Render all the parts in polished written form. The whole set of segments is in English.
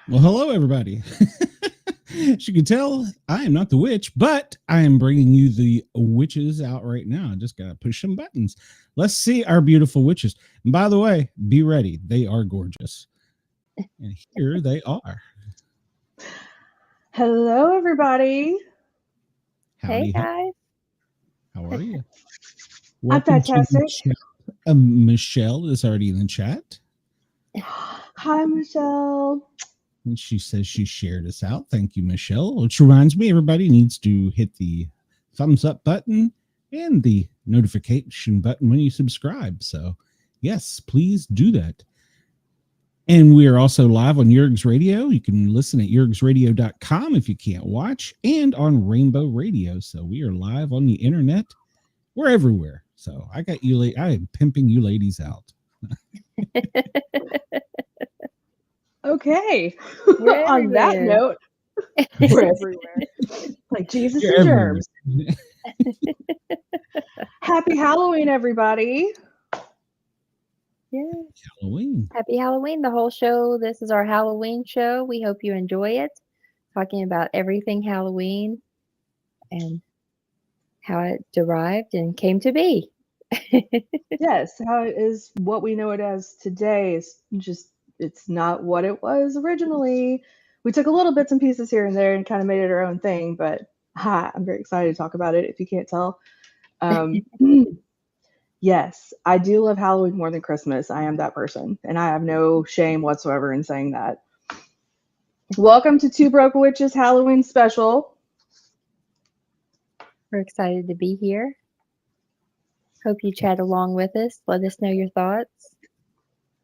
Well, hello, everybody. As you can tell, I am not the witch, but I am bringing you the witches out right now. I just got to push some buttons. Let's see our beautiful witches. And by the way, be ready. They are gorgeous. And here they are. Hello, everybody. Howdy, Hey howdy. guys. How are you? I'm Welcome to the fantastic. chat. Michelle is already in the chat. Hi, Michelle. And she says she shared us out. Thank you, Michelle. Which reminds me, everybody needs to hit the thumbs up button and the notification button when you subscribe. So, yes, please do that. And we are also live on Yerg's Radio. You can listen at yergsradio.com if you can't watch, and on Rainbow Radio. So we are live on the internet. We're everywhere. So I got you. I am pimping you ladies out. Okay. We're On that everywhere. note, we're everywhere. Like Jesus You're and everywhere. germs. Happy Halloween, everybody. Yeah. Halloween. Happy Halloween, the whole show. This is our Halloween show. We hope you enjoy it. Talking about everything Halloween and how it derived and came to be. Yes, how it is what we know it as today is just, it's not what it was originally. We took a little bits and pieces here and there and kind of made it our own thing, but I'm very excited to talk about it if you can't tell. Um, Yes, I do love Halloween more than Christmas. I am that person, and I have no shame whatsoever in saying that. Welcome to Two Broke Witches Halloween special. We're excited to be here. Hope you chat along with us. Let us know your thoughts.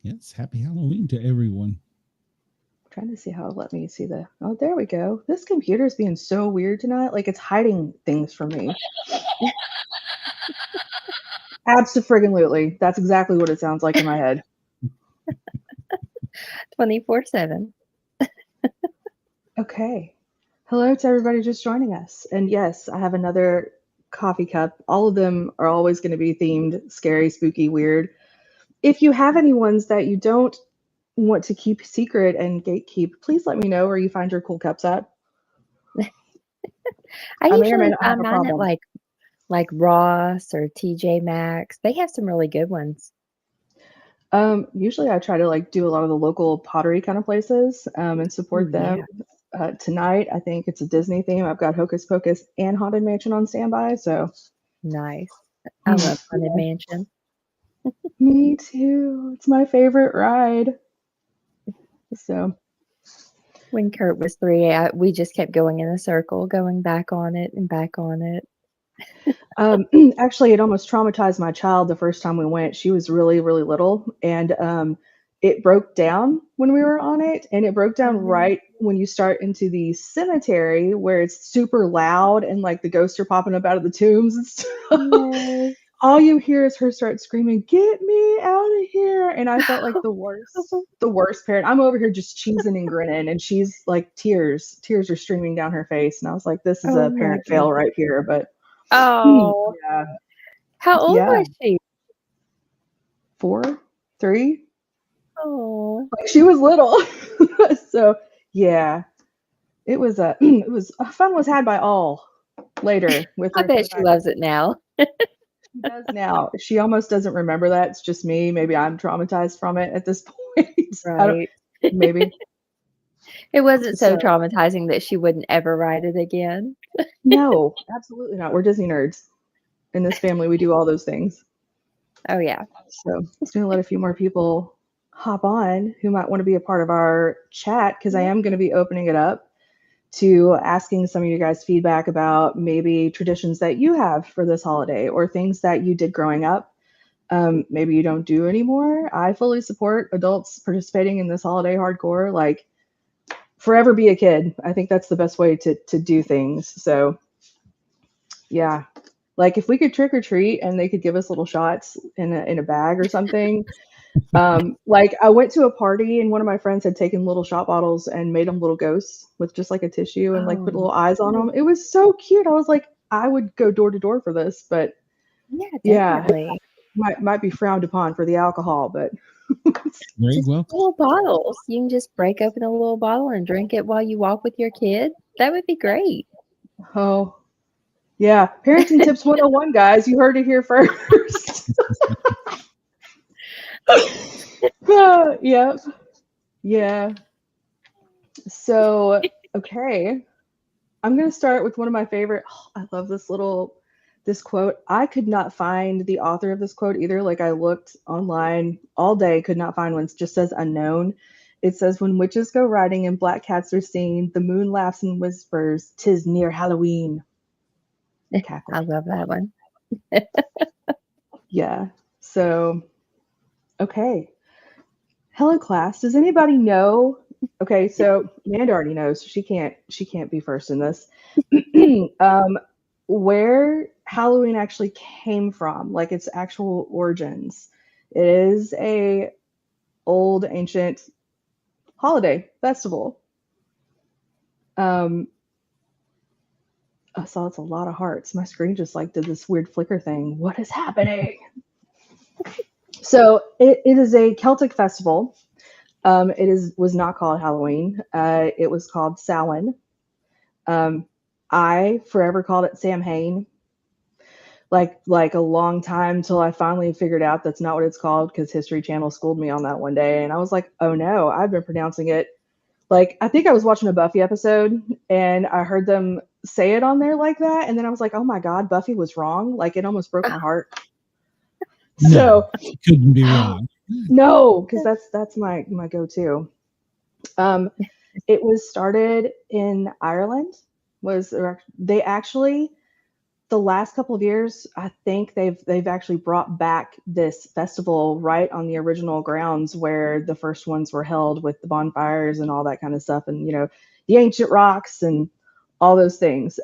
Yes, happy Halloween to everyone. I'm trying to see how it let me see the. Oh, there we go. This computer's being so weird tonight. Like it's hiding things from me. Absolutely. That's exactly what it sounds like in my head. 24/7. Okay. Hello to everybody just joining us. And yes, I have another coffee cup. All of them are always going to be themed scary, spooky, weird. If you have any ones that you don't want to keep secret and gatekeep, please let me know where you find your cool cups at. I I may or may usually not have find a mine at problem. like Ross or TJ Maxx. They have some really good ones. Usually I try to like do a lot of the local pottery kind of places and support Ooh, them. yeah. Tonight, I think it's a Disney theme. I've got Hocus Pocus and Haunted Mansion on standby. So, Nice. I love Haunted Mansion. me too. It's my favorite ride. So, When Kurt was 3, we just kept going in a circle, going back on it and back on it. actually, it almost traumatized my child the first time we went. She was really, really little, and it broke down when we were on it, and it broke down right when you start into the cemetery where it's super loud and like the ghosts are popping up out of the tombs and stuff. Yes. All you hear is her start screaming, "Get me out of here!" And I felt like the worst parent. I'm over here just cheesing and grinning, and she's like tears are streaming down her face, and I was like, "This is Oh a my parent fail goodness. right here." But Oh, yeah, how old yeah, was she? 4, 3. Oh, Like she was little. So yeah, it was fun was had by all later with I her bet coming she back. loves it now. She does now. She almost doesn't remember that. It's just me. Maybe I'm traumatized from it at this point. I don't. Right. Maybe. It wasn't so So traumatizing that she wouldn't ever ride it again. no, absolutely not. We're Disney nerds in this family. We do all those things. Oh, yeah. So I'm just gonna let a few more people hop on who might want to be a part of our chat because I Yeah. am going to be opening it up to asking some of you guys feedback about maybe traditions that you have for this holiday or things that you did growing up. Maybe you don't do anymore. I fully support adults participating in this holiday hardcore. Like, forever be a kid. I think that's the best way to do things. So, yeah. Like, if we could trick or treat and they could give us little shots in a bag or something. Like, I went to a party and one of my friends had taken little shot bottles and made them little ghosts with just like a tissue and like put Oh, little eyes on them. It was so cute. I was like, I would go door to door for this, but yeah, yeah, definitely. might be frowned upon for the alcohol, but Very Just well. little bottles. You can just break open a little bottle and drink it while you walk with your kid. That would be great. Oh, yeah. Parenting tips 101, guys. You heard it here first. Yep. Yeah. So, okay. I'm going to start with one of my favorite. I love this quote. I could not find the author of this quote either. Like I looked online all day, could not find one. It just says unknown. It says, when witches go riding and black cats are seen, the moon laughs and whispers, 'tis near Halloween. Cackle. I love that one. Yeah. So, okay. Hello, class. Does anybody know? Okay, so Amanda already knows. She can't be first in this. Where Halloween actually came from, like its actual origins. It is a old ancient holiday festival. I saw it's a lot of hearts. My screen just like did this weird flicker thing. What is happening? So it is a Celtic festival. Was not called Halloween. It was called Samhain. I forever called it Samhain. Like a long time till I finally figured out that's not what it's called, because History Channel schooled me on that one day, and I was like, oh no, I've been pronouncing it. Like, I think I was watching a Buffy episode and I heard them say it on there like that, and then I was like, oh my god, Buffy was wrong. Like, it almost broke my heart. No, So couldn't be wrong. no, because that's my go-to. It was started in Ireland. They actually, the last couple of years, I think they've actually brought back this festival right on the original grounds where the first ones were held, with the bonfires and all that kind of stuff, and the ancient rocks and all those things.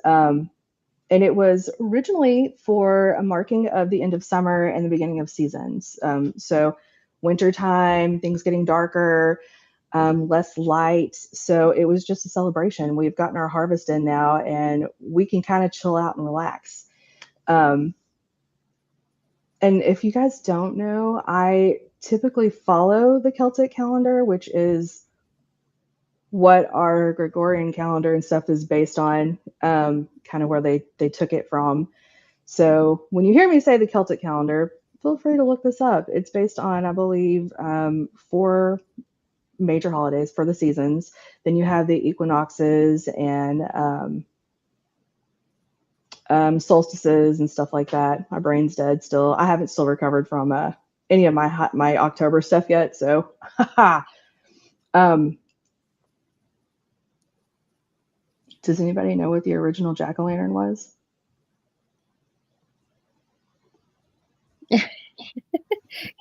And it was originally for a marking of the end of summer and the beginning of seasons. So wintertime, things getting darker, less light. So it was just a celebration. We've gotten our harvest in now, and we can kind of chill out and relax. And if you guys don't know, I typically follow the Celtic calendar, which is what our Gregorian calendar and stuff is based on, kind of where they took it from. So when you hear me say the Celtic calendar, feel free to look this up. It's based on, I believe, 4 major holidays for the seasons. Then you have the equinoxes and solstices and stuff like that. My brain's dead still. I haven't still recovered from any of my October stuff yet. So, does anybody know what the original jack-o'-lantern was?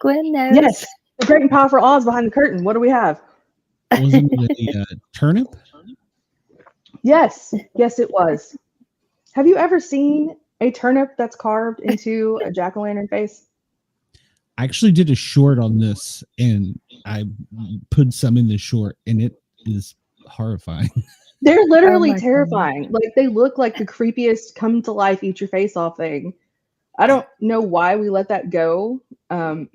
Gwen knows. Yes, the great and powerful Oz behind the curtain. What do we have? Wasn't it a turnip? Yes, it was. Have you ever seen a turnip that's carved into a jack-o'-lantern face? I actually did a short on this, and I put some in the short, and it is horrifying. They're literally my terrifying. Like, they look like the creepiest come to life, eat your face off thing. I don't know why we let that go. I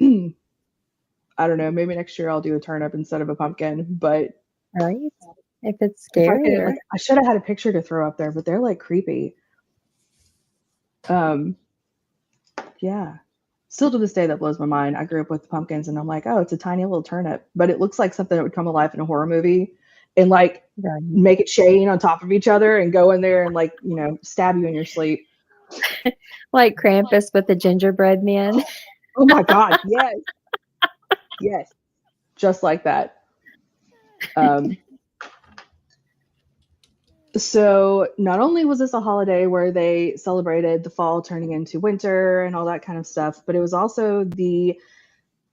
don't know. Maybe next year I'll do a turnip instead of a pumpkin. But Right? If it's if I scary, could, I should have had a picture to throw up there, but they're like creepy. Yeah. Still to this day, that blows my mind. I grew up with pumpkins, and I'm like, oh, it's a tiny little turnip, but it looks like something that would come alive in a horror movie, and like right. make it chain on top of each other and go in there and like stab you in your sleep. Like Krampus with the gingerbread man. Oh my god, yes. Yes. Just like that. So not only was this a holiday where they celebrated the fall turning into winter and all that kind of stuff, but it was also the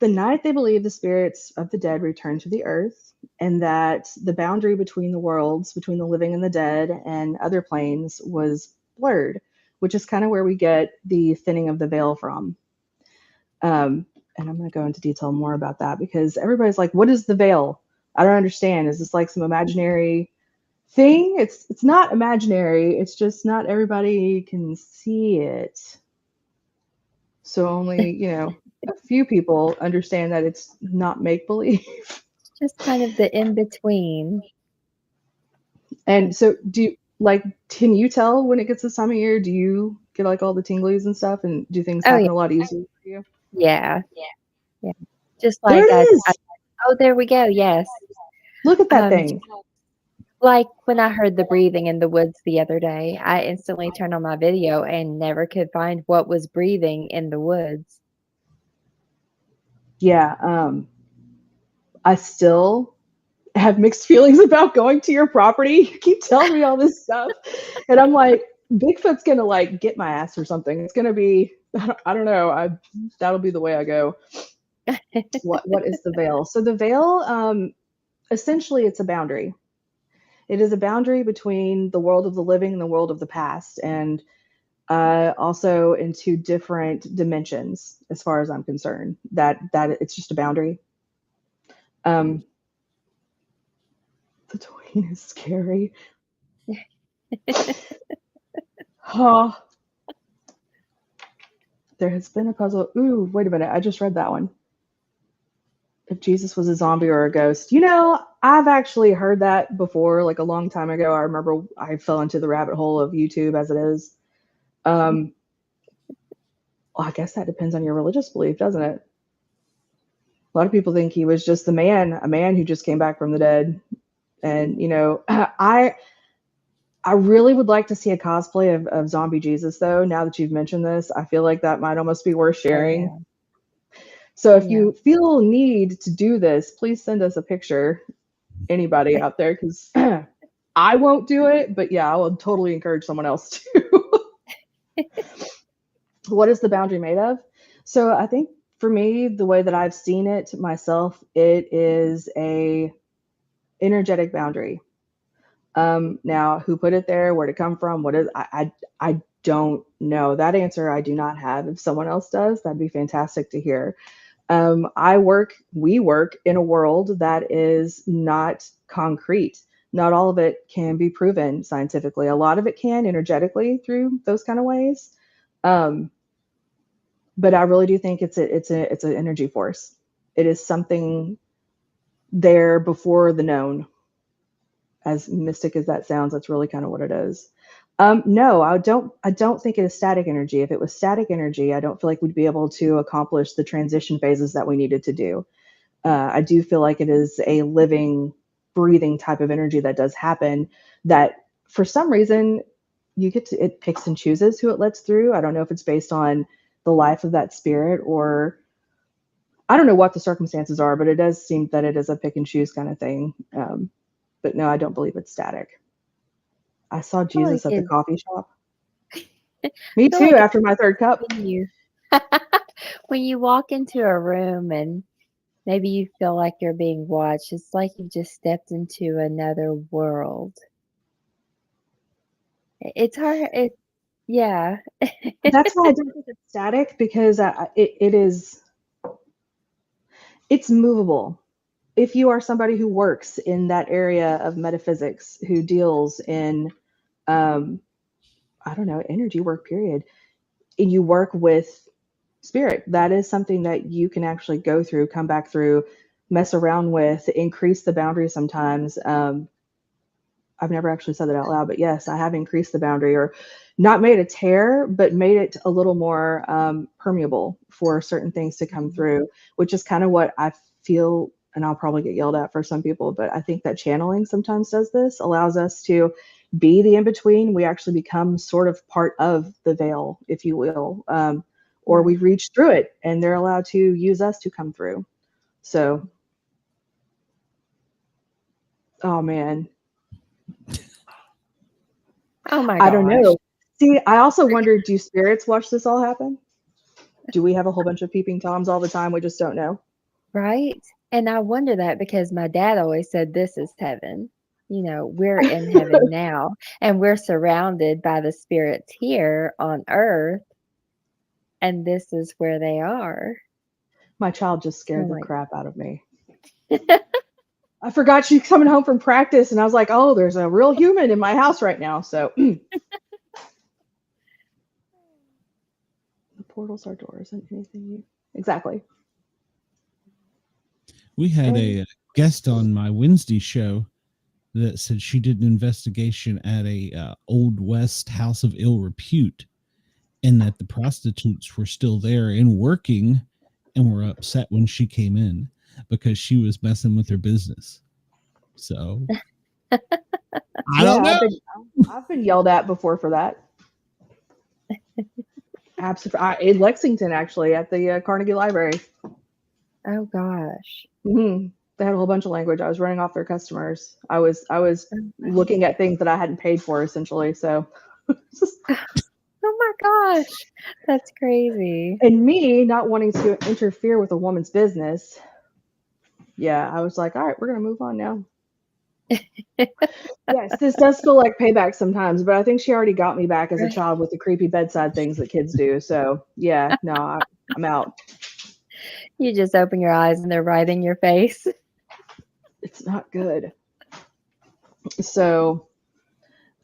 night they believe the spirits of the dead returned to the earth, and that the boundary between the worlds, between the living and the dead and other planes, was blurred, which is kind of where we get the thinning of the veil from. And I'm going to go into detail more about that, because everybody's like, what is the veil? I don't understand. Is this like some imaginary thing? It's not imaginary. It's just not everybody can see it. So only, a few people understand that it's not make-believe. Just kind of the in-between. And so can you tell when it gets this time of year? Do you get like all the tinglies and stuff, and do things Oh, happen yeah. a lot easier for you? Yeah. Just There like it is. oh, there we go. Yes. Look at that thing. Like when I heard the breathing in the woods the other day, I instantly turned on my video and never could find what was breathing in the woods. Yeah. I still have mixed feelings about going to your property. You keep telling me all this stuff, and I'm like, Bigfoot's gonna like get my ass or something. It's gonna be, I don't know. That'll be the way I go. What is the veil? So the veil, essentially, it's a boundary. It is a boundary between the world of the living and the world of the past, and also into different dimensions, as far as I'm concerned. That it's just a boundary. The tween is scary. Oh, there has been a puzzle. Ooh, wait a minute. I just read that one. If Jesus was a zombie or a ghost. I've actually heard that before, like a long time ago. I remember I fell into the rabbit hole of YouTube as it is. Well, I guess that depends on your religious belief, doesn't it? A lot of people think he was just a man who just came back from the dead. And, I really would like to see a cosplay of Zombie Jesus, though. Now that you've mentioned this, I feel like that might almost be worth sharing. Oh, yeah. So if you feel need to do this, please send us a picture, anybody out there, because I won't do it, but yeah, I will totally encourage someone else to. What is the boundary made of? So I think for me, the way that I've seen it myself, it is a energetic boundary. Now, who put it there? Where'd it come from? What is? I don't know. That answer I do not have. If someone else does, that'd be fantastic to hear. We work in a world that is not concrete. Not all of it can be proven scientifically. A lot of it can energetically through those kind of ways. But I really do think it's an energy force. It is something there before the known. As mystic as that sounds, that's really kind of what it is. No, I don't think it is static energy. If it was static energy, I don't feel like we'd be able to accomplish the transition phases that we needed to do. I do feel like it is a living, breathing type of energy that does happen, that for some reason it picks and chooses who it lets through. I don't know if it's based on the life of that spirit, or I don't know what the circumstances are, but it does seem that it is a pick and choose kind of thing. But no, I don't believe it's static. I saw Jesus at the coffee shop. Me too, like after my third cup. When you walk into a room and maybe you feel like you're being watched, it's like you just stepped into another world. It's hard. Yeah. That's why I don't think it's static, because it's movable. If you are somebody who works in that area of metaphysics, who deals in, I don't know, energy work, period, and you work with spirit, that is something that you can actually go through, come back through, mess around with, increase the boundary sometimes. I've never actually said that out loud, but yes, I have increased the boundary, or not made a tear, but made it a little more permeable for certain things to come through, which is kind of what I feel. And I'll probably get yelled at for some people, but I think that channeling sometimes does this, allows us to be the in-between. We actually become sort of part of the veil, if you will, or we reach through it and they're allowed to use us to come through. So, oh man. Oh my gosh. I don't know. See, I also wonder, do spirits watch this all happen? Do we have a whole bunch of peeping toms all the time? We just don't know. Right. And I wonder that because my dad always said this is heaven. We're in heaven now, and we're surrounded by the spirits here on earth, and this is where they are. My child just scared the crap out of me. I forgot she's coming home from practice, and I was like, oh, there's a real human in my house right now. So the Portals are doors and anything you exactly. We had a guest on my Wednesday show that said she did an investigation at a Old West house of ill repute, and that the prostitutes were still there and working, and were upset when she came in because she was messing with their business. So I don't know. I've been yelled at before for that. Absolutely, in Lexington, actually, at the Carnegie Library. Oh gosh. Mm-hmm. They had a whole bunch of language. I was running off their customers. I was looking at things that I hadn't paid for, essentially. So, oh my gosh, that's crazy. And me not wanting to interfere with a woman's business. Yeah, I was like, all right, we're gonna move on now. Yes, this does feel like payback sometimes, but I think she already got me back as a child with the creepy bedside things that kids do. So yeah, no, I'm out. You just open your eyes and they're right in your face. It's not good. So,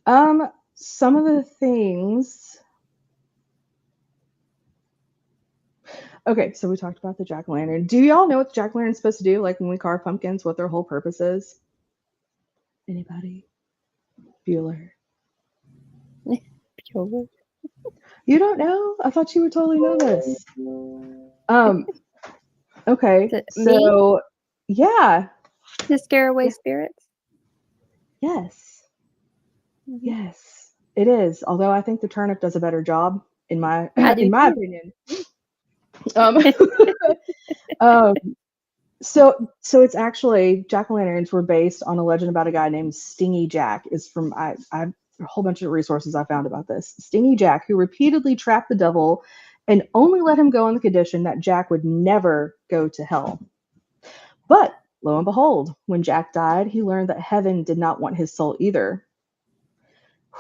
some of the things. Okay, so we talked about the jack-o'-lantern. Do y'all know what the jack-o'-lantern's supposed to do? Like when we carve pumpkins, what their whole purpose is? Anybody? Bueller. Bueller. You don't know? I thought you would totally know this. Okay, so yeah. To scare away spirits? Yes. Yes, it is. Although I think the turnip does a better job in my opinion. So it's actually jack-o'-lanterns were based on a legend about a guy named Stingy Jack. Is from I a whole bunch of resources I found about this. Stingy Jack, who repeatedly trapped the devil and only let him go on the condition that Jack would never go to hell. But lo and behold, when Jack died, he learned that heaven did not want his soul either.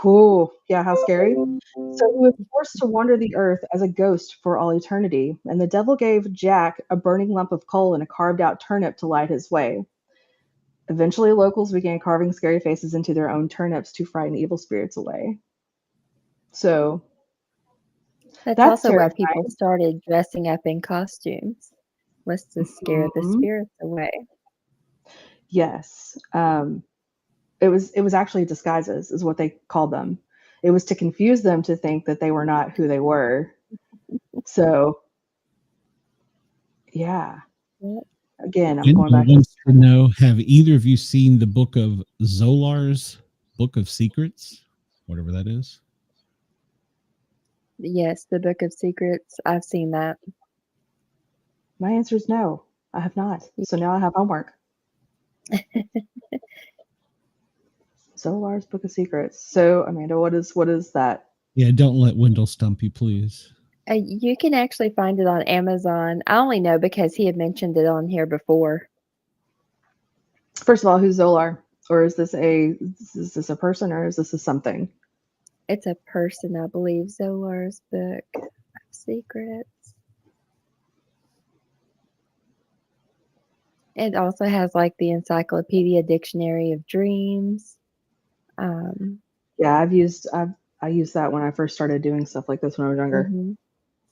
Oh, yeah, how scary. So he was forced to wander the earth as a ghost for all eternity, and the devil gave Jack a burning lump of coal and a carved out turnip to light his way. Eventually, locals began carving scary faces into their own turnips to frighten evil spirits away. So that's also terrifying. Why people started dressing up in costumes, was to scare the spirits away. Yes. It was actually disguises, is what they called them. It was to confuse them to think that they were not who they were. So, yeah. Again, I'm going back to know, have either of you seen the book of Zolar's Book of Secrets? Whatever that is. Yes, the Book of Secrets. I've seen that. My answer is no. I have not. So now I have homework. Zolar's Book of Secrets. So, Amanda, what is that? Yeah, don't let Wendell stump you, please. You can actually find it on Amazon. I only know because he had mentioned it on here before. First of all, who's Zolar? Or is this a person, or is this a something? It's a person, I believe. Zolar's Book of Secrets. It also has like the Encyclopedia Dictionary of Dreams. Yeah, I used that when I first started doing stuff like this when I was younger. Mm-hmm.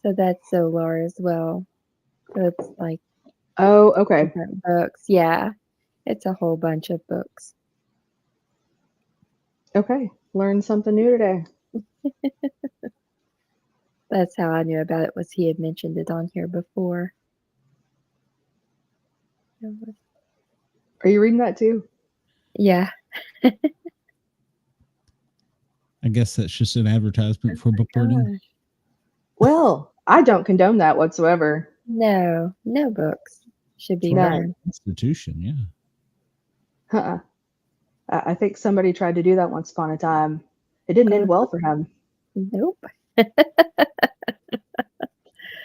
So that's Zolar as well. So it's like different books. Yeah, it's a whole bunch of books. Okay, learned something new today. That's how I knew about it, was he had mentioned it on here before. Are you reading that too? Yeah. I guess that's just an advertisement for book burning. Well, I don't condone that whatsoever. No books should be burned. Institution, yeah. I think somebody tried to do that once upon a time. It didn't end well for him. Nope.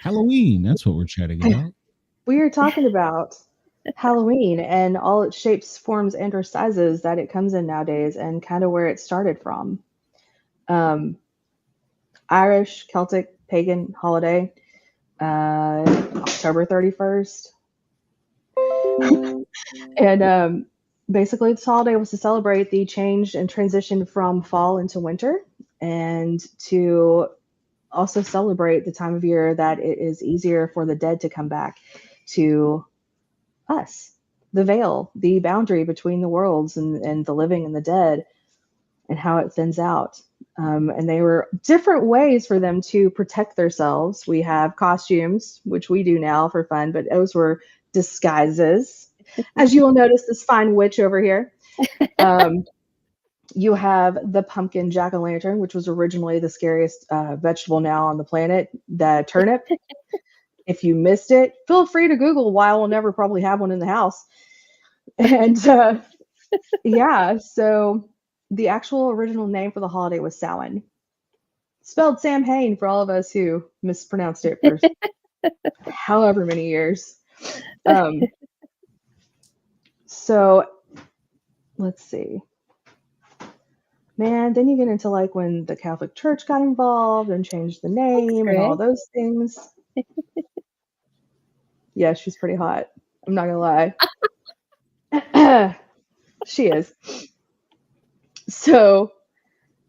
Halloween, that's what we're chatting about. We are talking about Halloween and all its shapes, forms, and or sizes that it comes in nowadays, and kind of where it started from. Irish, Celtic, pagan holiday, October 31st. And basically this holiday was to celebrate the change and transition from fall into winter, and to also celebrate the time of year that it is easier for the dead to come back to us. The veil, the boundary between the worlds and the living and the dead, and how it thins out. And they were different ways for them to protect themselves. We have costumes, which we do now for fun, but those were disguises. As you will notice, this fine witch over here. You have the pumpkin jack-o'-lantern, which was originally the scariest vegetable now on the planet, the turnip. If you missed it, feel free to Google why we'll never probably have one in the house. And yeah, so the actual original name for the holiday was Samhain, spelled Samhain for all of us who mispronounced it for however many years. So let's see. Man, then you get into like when the Catholic Church got involved and changed the name and all those things. Yeah, she's pretty hot. I'm not gonna lie. She is. So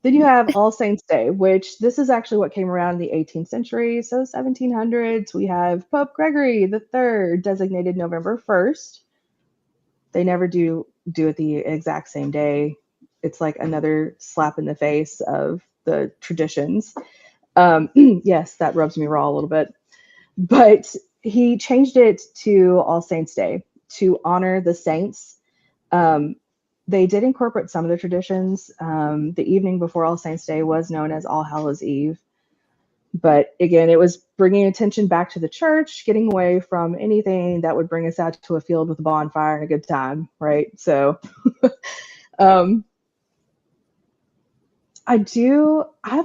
then you have All Saints Day, which this is actually what came around in the 18th century. So 1700s, we have Pope Gregory III designated November 1st. They never do it the exact same day. It's like another slap in the face of the traditions. Yes, that rubs me raw a little bit. But he changed it to All Saints Day to honor the saints. They did incorporate some of the traditions. The evening before All Saints Day was known as All Hallows Eve. But again, it was bringing attention back to the church, getting away from anything that would bring us out to a field with a bonfire and a good time, right? So I've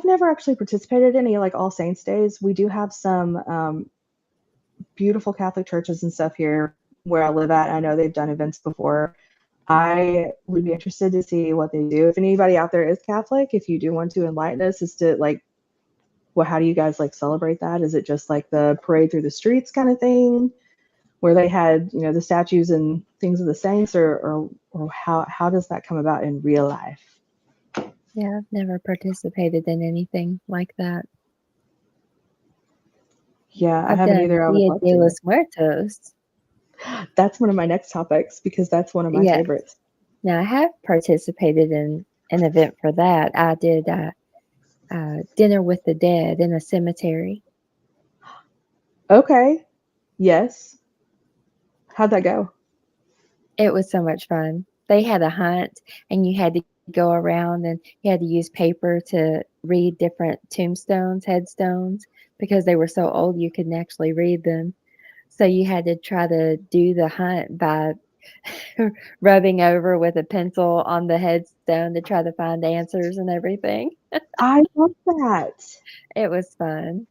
never actually participated in any like All Saints Days. We do have some beautiful Catholic churches and stuff here where I live at. I know they've done events before. I would be interested to see what they do. If anybody out there is Catholic, if you do want to enlighten us as to like, well, how do you guys like celebrate that? Is it just like the parade through the streets kind of thing where they had, you know, the statues and things of the saints, or how does that come about in real life? Yeah, I've never participated in anything like that. Yeah, I I've haven't done either. I would Dia love de to. los Muertos. That's one of my next topics because that's one of my favorites. Now, I have participated in an event for that. I did Dinner with the Dead in a cemetery. Okay. Yes. How'd that go? It was so much fun. They had a hunt, and you had to go around, and you had to use paper to read different tombstones, headstones, because they were so old you couldn't actually read them. So you had to try to do the hunt by rubbing over with a pencil on the headstone to try to find answers and everything. I love that. It was fun.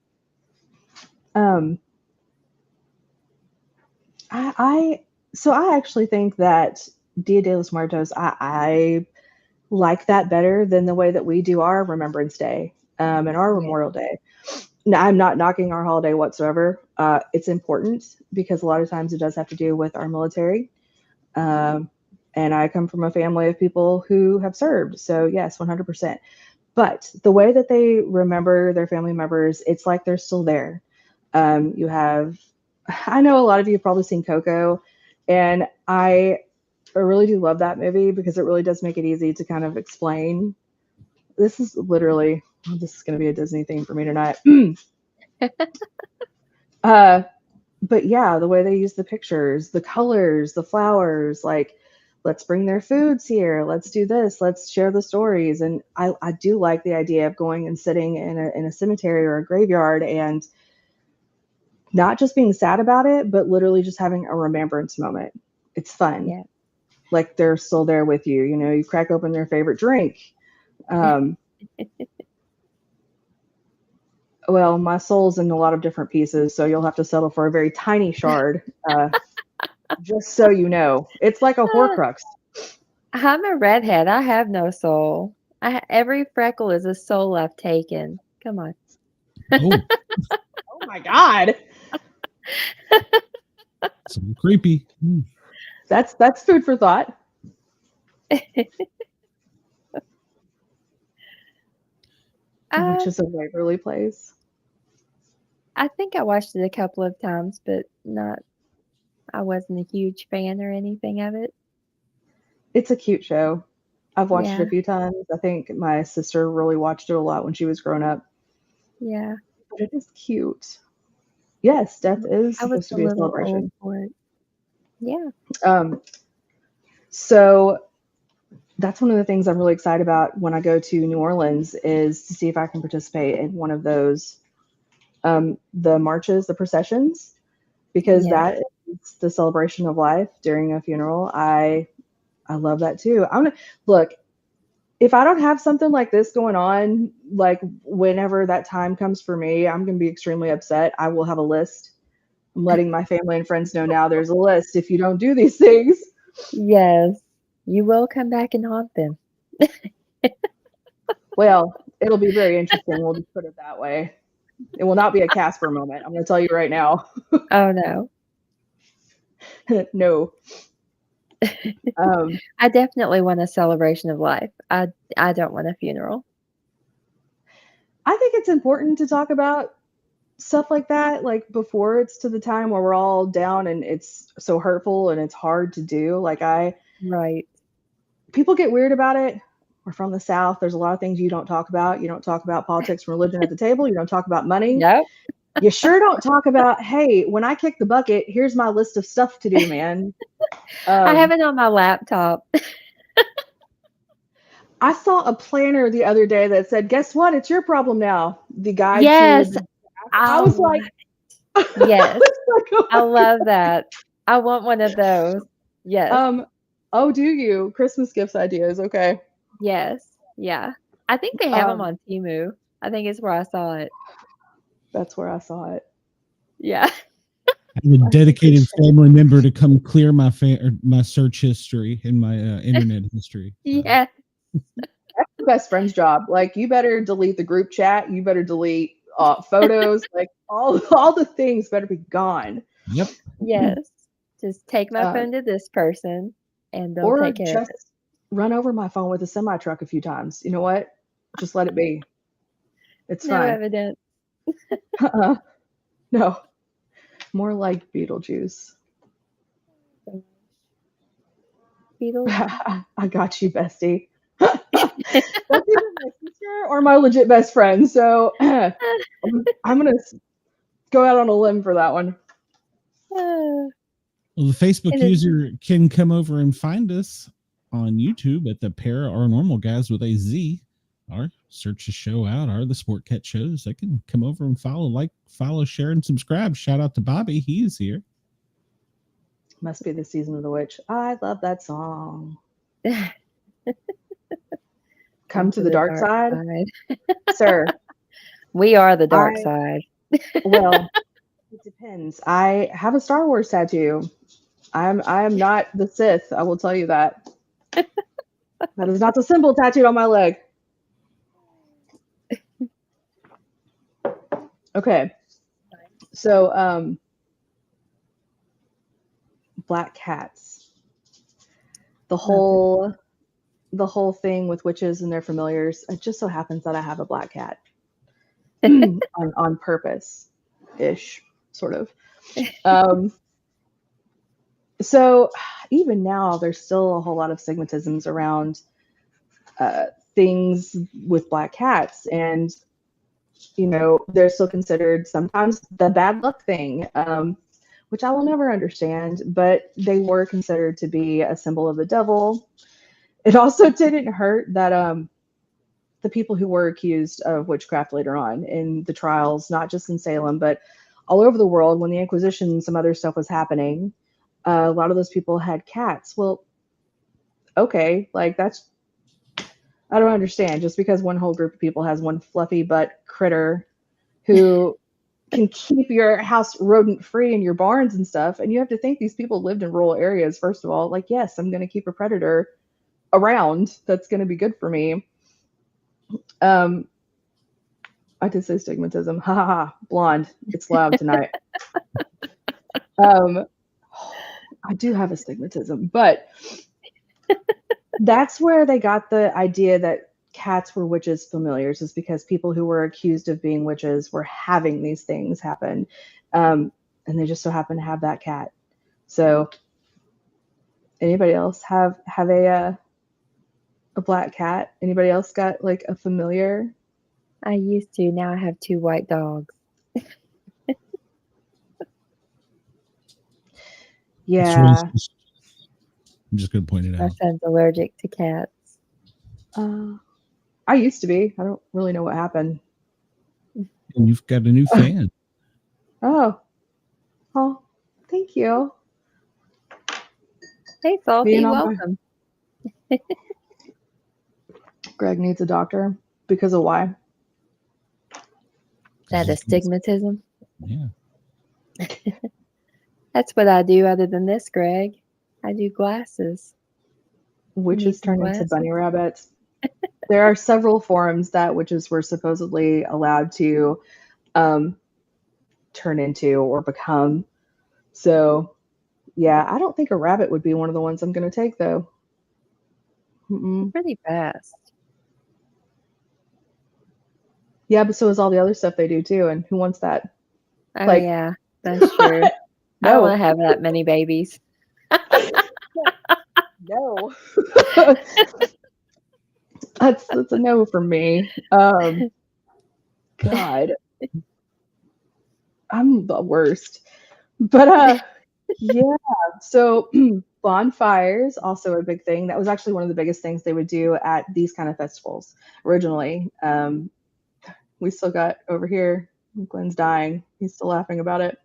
I actually think that Dia de los Muertos, I like that better than the way that we do our Remembrance Day and our Memorial Day. Now, I'm not knocking our holiday whatsoever. It's important because a lot of times it does have to do with our military. And I come from a family of people who have served. So yes, 100%. But the way that they remember their family members, it's like they're still there. You have, I know a lot of you have probably seen Coco, and I really do love that movie because it really does make it easy to kind of explain. This is literally, this is going to be a Disney thing for me tonight. But yeah, the way they use the pictures, the colors, the flowers, like, let's bring their foods here. Let's do this. Let's share the stories. And I do like the idea of going and sitting in a cemetery or a graveyard and not just being sad about it, but literally just having a remembrance moment. It's fun. Yeah. Like they're still there with you. You know, you crack open their favorite drink. Well, my soul's in a lot of different pieces, so you'll have to settle for a very tiny shard. Just so you know, it's like a Horcrux. I'm a redhead. I have no soul. Every freckle is a soul I've taken. Come on. Oh, Oh my God. so creepy. That's food for thought. Which is a Waverly Place. I think I watched it a couple of times, but I wasn't a huge fan or anything of it. It's a cute show. I've watched it Yeah, a few times. I think my sister really watched it a lot when she was growing up. yeah. But it is cute. Yes, death is I was supposed to a be a little old celebration. for it. Yeah. Um, so that's one of the things I'm really excited about when I go to New Orleans is to see if I can participate in one of those, the marches, the processions, because Yeah. that is the celebration of life during a funeral. I love that too. I'm gonna look, if I don't have something like this going on, like whenever that time comes for me, I'm gonna be extremely upset. I will have a list. I'm letting my family and friends know now there's a list if you don't do these things. Yes. You will come back and haunt them. Well, it'll be very interesting. We'll just put it that way. It will not be a Casper moment. I'm going to tell you right now. Oh no. No. Um, I definitely want a celebration of life. I don't want a funeral. I think it's important to talk about stuff like that, like before it's to the time where we're all down and it's so hurtful and it's hard to do. Right. People get weird about it. We're from the South. There's a lot of things you don't talk about. You don't talk about politics and religion at the table. You don't talk about money. Nope. You sure don't talk about, hey, when I kick the bucket, here's my list of stuff to do, man. I have Um, it on my laptop. I saw a planner the other day that said, guess what? It's your problem now. The guide to, Yes. I I was like, want Yes. oh I my love God. that. I want one of those. Yes. Oh, do you? Christmas gifts ideas. Okay. Yes. Yeah. I think they have them Um, on Temu. I think it's where I saw it. that's where I saw it. Yeah. I have a I think they dedicated should. family member to come clear my search history and my internet history. So. Yeah. That's the best friend's job. Like, you better delete the group chat. You better delete photos. Like, all the things better be gone. Yep. Yes. Just take my Uh, phone to this person and they'll or take care of just it. run over my phone with a semi truck a few times. You know what? Just let it be. It's No fine. evidence. No, more like Beetlejuice. Beetles. I got you, bestie. That's either my sister or my legit best friend. So I'm gonna go out on a limb for that one. Ah, Well, the Facebook it is. user can come over and find us on YouTube at the Paranormal Guys with a Z, or search the show out, or the Sport Cat shows. They can come over and follow, share, and subscribe. Shout out to Bobby. He is here. Must be the season of the witch. I love that song. Come to the dark side, sir. We are the dark I side. well, it depends. I have a Star Wars tattoo. I am not the Sith. I will tell you that. That is not the symbol tattooed on my leg. Okay, so black cats. The Love whole thing with witches and their familiars. It just so happens that I have a black cat it. on purpose, ish, sort of. Um, so even now, there's still a whole lot of stigmatisms around uh, things with black cats, and they're still considered sometimes the bad luck thing, which I will never understand. But they were considered to be a symbol of the devil. It also didn't hurt that the people who were accused of witchcraft later on in the trials, not just in Salem, but all over the world, when the Inquisition and some other stuff was happening, a lot of those people had cats. Well, okay, like that's, I don't understand. Just because one whole group of people has one fluffy butt critter who can keep your house rodent free in your barns and stuff, and you have to think these people lived in rural areas, first of all. Like, yes, I'm going to keep a predator around that's going to be good for me. Um, I did say stigmatism. Ha ha ha. Blonde. It's loud tonight. Um, I do have astigmatism, but that's where they got the idea that cats were witches' familiars is because people who were accused of being witches were having these things happen. And they just so happen to have that cat. So anybody else have a black cat? Anybody else got like a familiar? I used to. Now I have 2 white dogs. Yeah. I'm just going to point it My out. son's allergic to cats. I used to be. I don't really know what happened. And you've got a new fan. Oh, thank you. Hey, Salty, Being on my- welcome. Greg needs a doctor because of why? That astigmatism. Yeah. That's what I do other than this, Greg. I do glasses. Witches some turn into glasses? bunny rabbits. There are several forms that witches were supposedly allowed to turn into or become. So, yeah, I don't think a rabbit would be one of the ones I'm going to take, though. Mm-mm. Pretty fast. Yeah, but so is all the other stuff they do, too. And who wants that? Oh, Like- yeah, that's true. I don't No. want to have that many babies. No. That's a no for me. God. I'm the worst. But yeah, so bonfires also a big thing. That was actually one of the biggest things they would do at these kind of festivals originally. We still got over here, Glenn's dying. He's still laughing about it.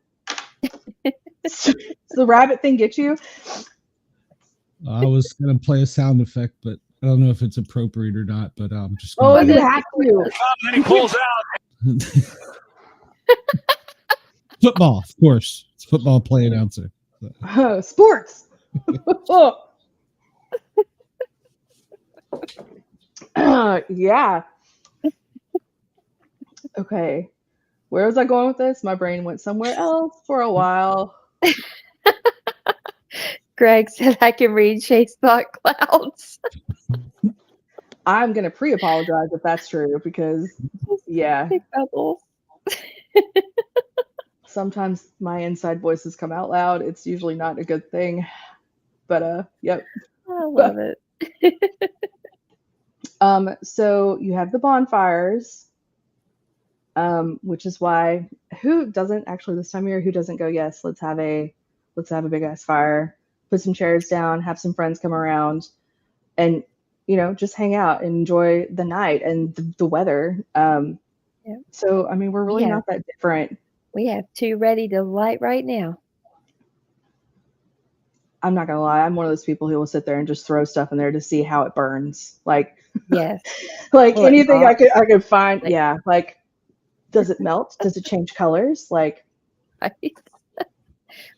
Does the rabbit thing get you? I was going to play a sound effect, but I don't know if it's appropriate or not, but I'm just Oh, going you have to. And he pulls out. Football, of course. It's football play announcer. Sports. Yeah. Okay. Where was I going with this? My brain went somewhere else for a while. Greg said I can read Chase Thought Clouds. I'm going to pre-apologize if that's true because, yeah, Big bubbles. sometimes my inside voices come out loud. It's usually not a good thing. But, yep. I love it. So you have the bonfires, which is why who doesn't actually this time of year, who doesn't go, yes, let's have a big ass fire, put some chairs down, have some friends come around and, just hang out and enjoy the night and the weather. Yep. So, I mean, we're really not that different. We have 2 ready to light right now. I'm not gonna lie, I'm one of those people who will sit there and just throw stuff in there to see how it burns. Like, Yes. like Well, anything I could find. Like- Yeah. Like, does it melt? Does it change colors? Like,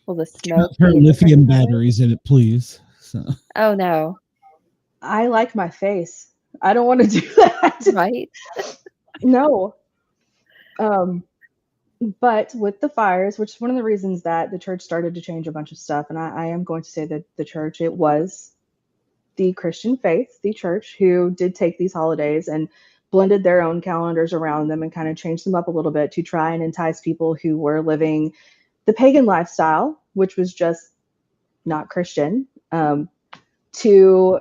Will the smoke Her be a lithium different color? batteries in it, please. So Oh no. I like my face. I don't want to do that. Right? No. But with the fires, which is one of the reasons that the church started to change a bunch of stuff, and I am going to say that the church, it was the Christian faith, the church, who did take these holidays and blended their own calendars around them and kind of changed them up a little bit to try and entice people who were living the pagan lifestyle, which was just not Christian, to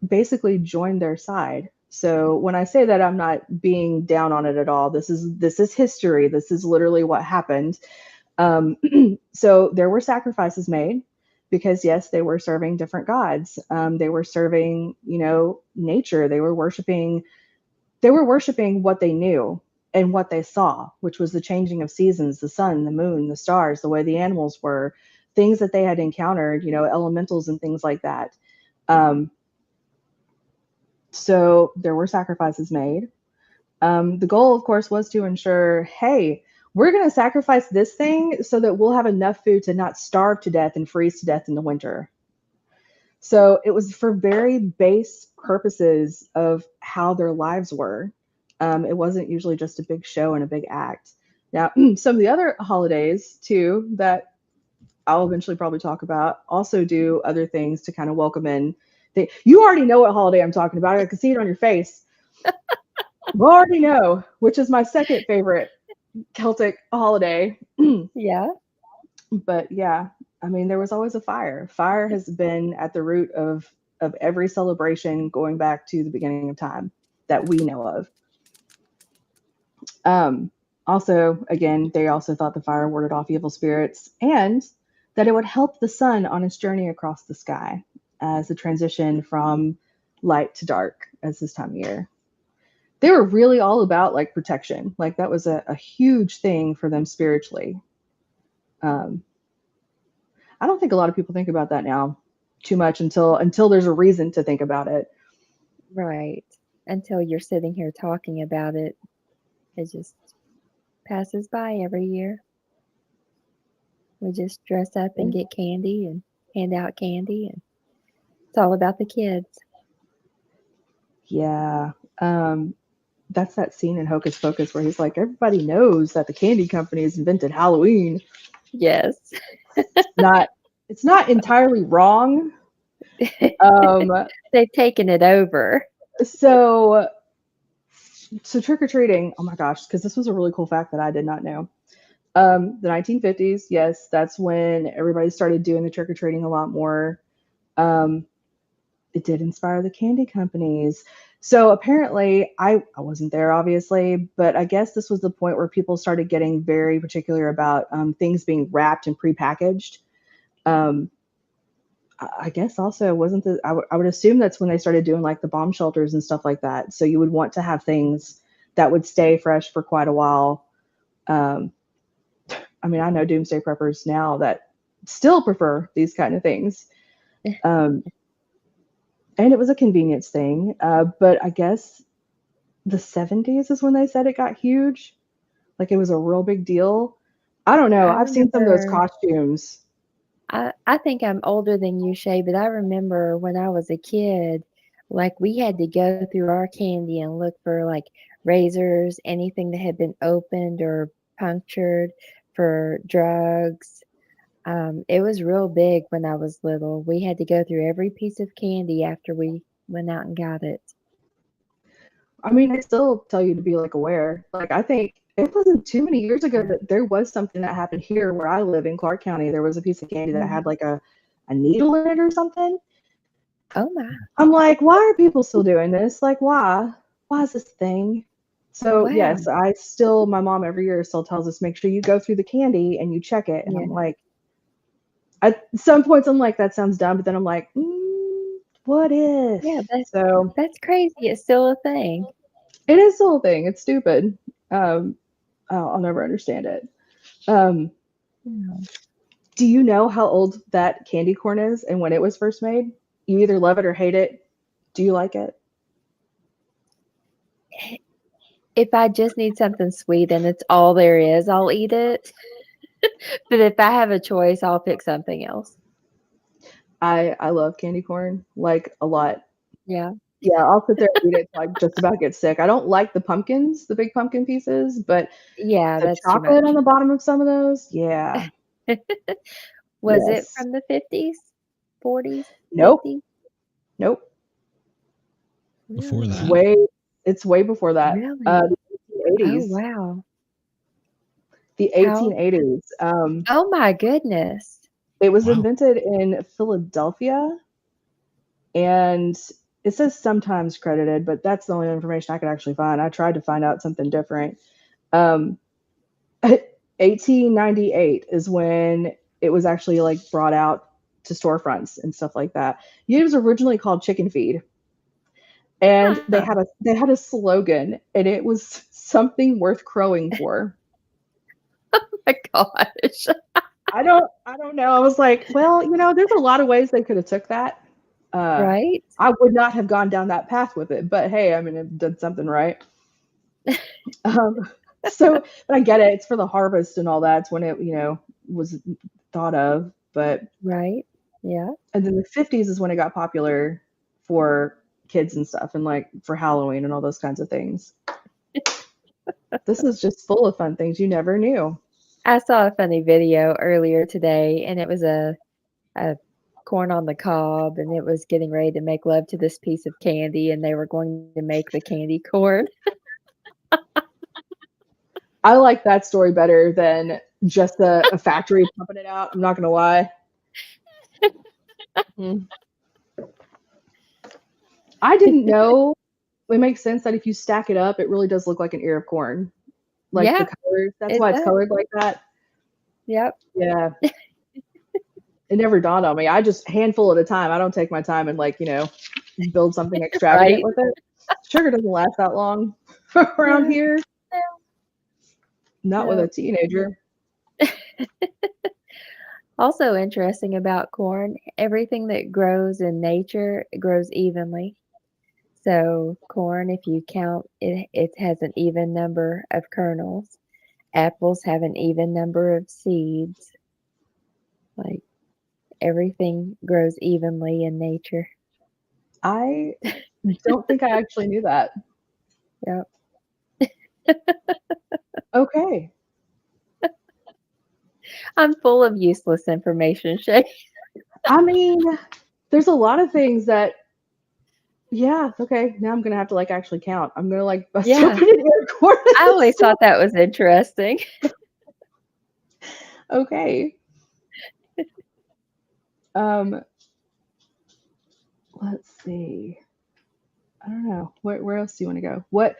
basically join their side. So when I say that, I'm not being down on it at all. This is history. This is literally what happened. So there were sacrifices made because yes, they were serving different gods. They were serving, nature. They were worshiping what they knew and what they saw, which was the changing of seasons, the sun, the moon, the stars, the way the animals were, things that they had encountered, elementals and things like that. So there were sacrifices made. The goal, of course, was to ensure, hey, we're going to sacrifice this thing so that we'll have enough food to not starve to death and freeze to death in the winter. So it was for very base purposes of how their lives were. It wasn't usually just a big show and a big act. Now, some of the other holidays, too, that I'll eventually probably talk about, also do other things to kind of welcome in You already know what holiday I'm talking about. I can see it on your face. You already know, which is my second favorite Celtic holiday. Yeah. But yeah, I mean, there was always a fire. Fire has been at the root of every celebration going back to the beginning of time that we know of. Also, again, they also thought the fire warded off evil spirits and that it would help the sun on its journey across the sky as the transition from light to dark as this time of year. They were really all about like protection. Like that was a huge thing for them spiritually. Um, I don't think a lot of people think about that now too much until there's a reason to think about it. Right. Until you're sitting here talking about it, it just passes by every year. We just dress up and get candy and hand out candy, and it's all about the kids. Yeah. That's that scene in Hocus Pocus where he's like, everybody knows that the candy company has invented Halloween. Yes. It's not entirely wrong. They've taken it over. So trick or treating. Oh my gosh, because this was a really cool fact that I did not know. The 1950s, yes, that's when everybody started doing the trick or treating a lot more. It did inspire the candy companies. So apparently, I wasn't there, obviously, but I guess this was the point where people started getting very particular about things being wrapped and prepackaged. I guess also wasn't the I would assume that's when they started doing like the bomb shelters and stuff like that. So you would want to have things that would stay fresh for quite a while. I mean, I know doomsday preppers now that still prefer these kind of things. And it was a convenience thing. But I guess the 70s is when they said it got huge. Like it was a real big deal. I don't know. I've seen some of those costumes. I think I'm older than you, Shay, but I remember when I was a kid, like we had to go through our candy and look for like razors, anything that had been opened or punctured, for drugs. It was real big when I was little. We had to go through every piece of candy after we went out and got it. I mean, I still tell you to be like aware. Like I think it wasn't too many years ago that there was something that happened here where I live in Clark County. There was a piece of candy that had like a needle in it or something. Oh my. I'm like, why are people still doing this? Like, why? Why is this a thing? So Wow. yes, my mom every year still tells us, make sure you go through the candy and you check it. And I'm like, at some points I'm like, that sounds dumb, but then I'm like, what if? Yeah, that's crazy. It's still a thing. It is still a thing. It's stupid. I'll never understand it. Do you know how old that candy corn is and when it was first made? You either love it or hate it. Do you like it? If I just need something sweet and it's all there is, I'll eat it. But if I have a choice, I'll pick something else. I love candy corn, like a lot. Yeah. Yeah, I'll sit there and eat it till I just about get sick. I don't like the pumpkins, the big pumpkin pieces, but yeah, the that's chocolate on the bottom of some of those, yeah. Was it from the 50s, 40s? Nope. 50s? Nope. Before Really? that? It's way before that. Really? The 1880s. Oh, wow. The 1880s. Oh my goodness. It was invented in Philadelphia, and it says sometimes credited, but that's the only information I could actually find. I tried to find out something different. 1898 is when it was actually like brought out to storefronts and stuff like that. It was originally called Chicken Feed, and they had a slogan, and it was something worth crowing for. Oh my gosh. I don't know. I was like, well, there's a lot of ways they could have took that. Right? I would not have gone down that path with it, but hey, I mean, it did something right. So, but I get it. It's for the harvest and all that. It's when it, was thought of. But right, yeah. And then the 50s is when it got popular for kids and stuff, and like for Halloween and all those kinds of things. This is just full of fun things you never knew. I saw a funny video earlier today, and it was a corn on the cob, and it was getting ready to make love to this piece of candy, and they were going to make the candy corn. I like that story better than just a factory pumping it out. I'm not gonna lie. Mm. I didn't know. It makes sense that if you stack it up, it really does look like an ear of corn. Like the Yeah, colors. That's it why it's does. colored like that. Yep. Yeah. It never dawned on me. I just handful at a time. I don't take my time and build something extravagant Right. with it. Sugar doesn't last that long around No, here. Not with a no. teenager. Also interesting about corn, everything that grows in nature grows evenly. So corn, if you count it, it has an even number of kernels. Apples have an even number of seeds. Like everything grows evenly in nature. I don't think I actually knew that. Yep. Okay. I'm full of useless information, Shay. I mean, there's a lot of things that, yeah, okay. Now I'm gonna have to actually count. I'm gonna bust Yeah. open an ear corn. I always thought that was interesting. Okay. Let's see. I don't know. Where else do you want to go? What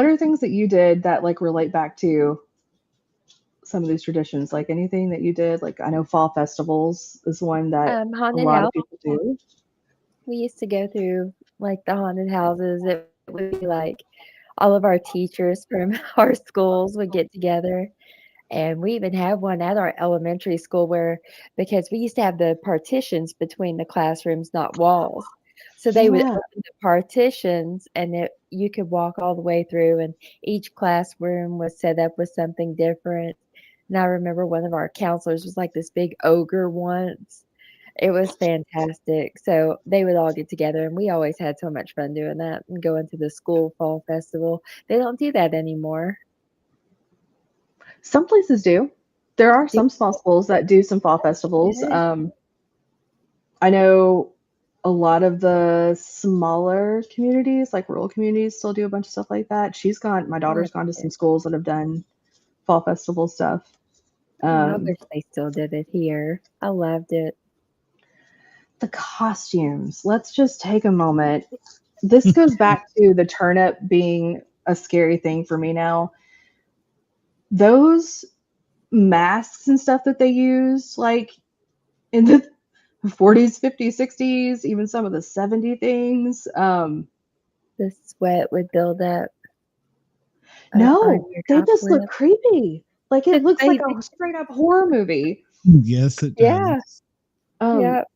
are things that you did that relate back to some of these traditions? Like anything that you did? Like I know fall festivals is one that a Haunted lot of house. people do. We used to go through like the haunted houses. It would be like all of our teachers from our schools would get together. And we even had one at our elementary school because we used to have the partitions between the classrooms, not walls. So they would Yeah. open the partitions and you could walk all the way through, and each classroom was set up with something different. And I remember one of our counselors was like this big ogre once. It was fantastic. So they would all get together, and we always had so much fun doing that and going to the school fall festival. They don't do that anymore. Some places do. There are Do some small schools that do some fall festivals. they? I know a lot of the smaller communities, like rural communities, still do a bunch of stuff like that. My daughter's gone to some schools that have done fall festival stuff. I wish they still did it here. I loved it. The costumes. Let's just take a moment. This goes back to the turnip being a scary thing for me now. Those masks and stuff that they use, in the 40s, 50s, 60s, even some of the 70 things. The sweat would build up on No, your they top just look lip. creepy. It looks They like a straight up horror movie. Yes, it does. Yeah. Um, Yep.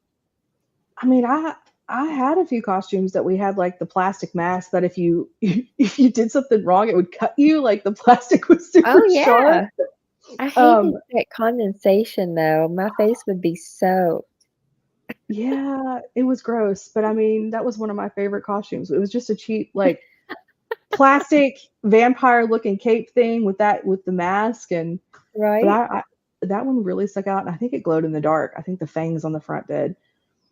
I mean, I had a few costumes that we had the plastic mask that if you if you did something wrong, it would cut you. The plastic was super Oh sharp. yeah. I Um, hated that condensation though. My face would be soaked. yeah, it was gross, but I mean, that was one of my favorite costumes. It was just a cheap plastic vampire looking cape thing with the mask but Right? I that one really stuck out, and I think it glowed in the dark. I think the fangs on the front did.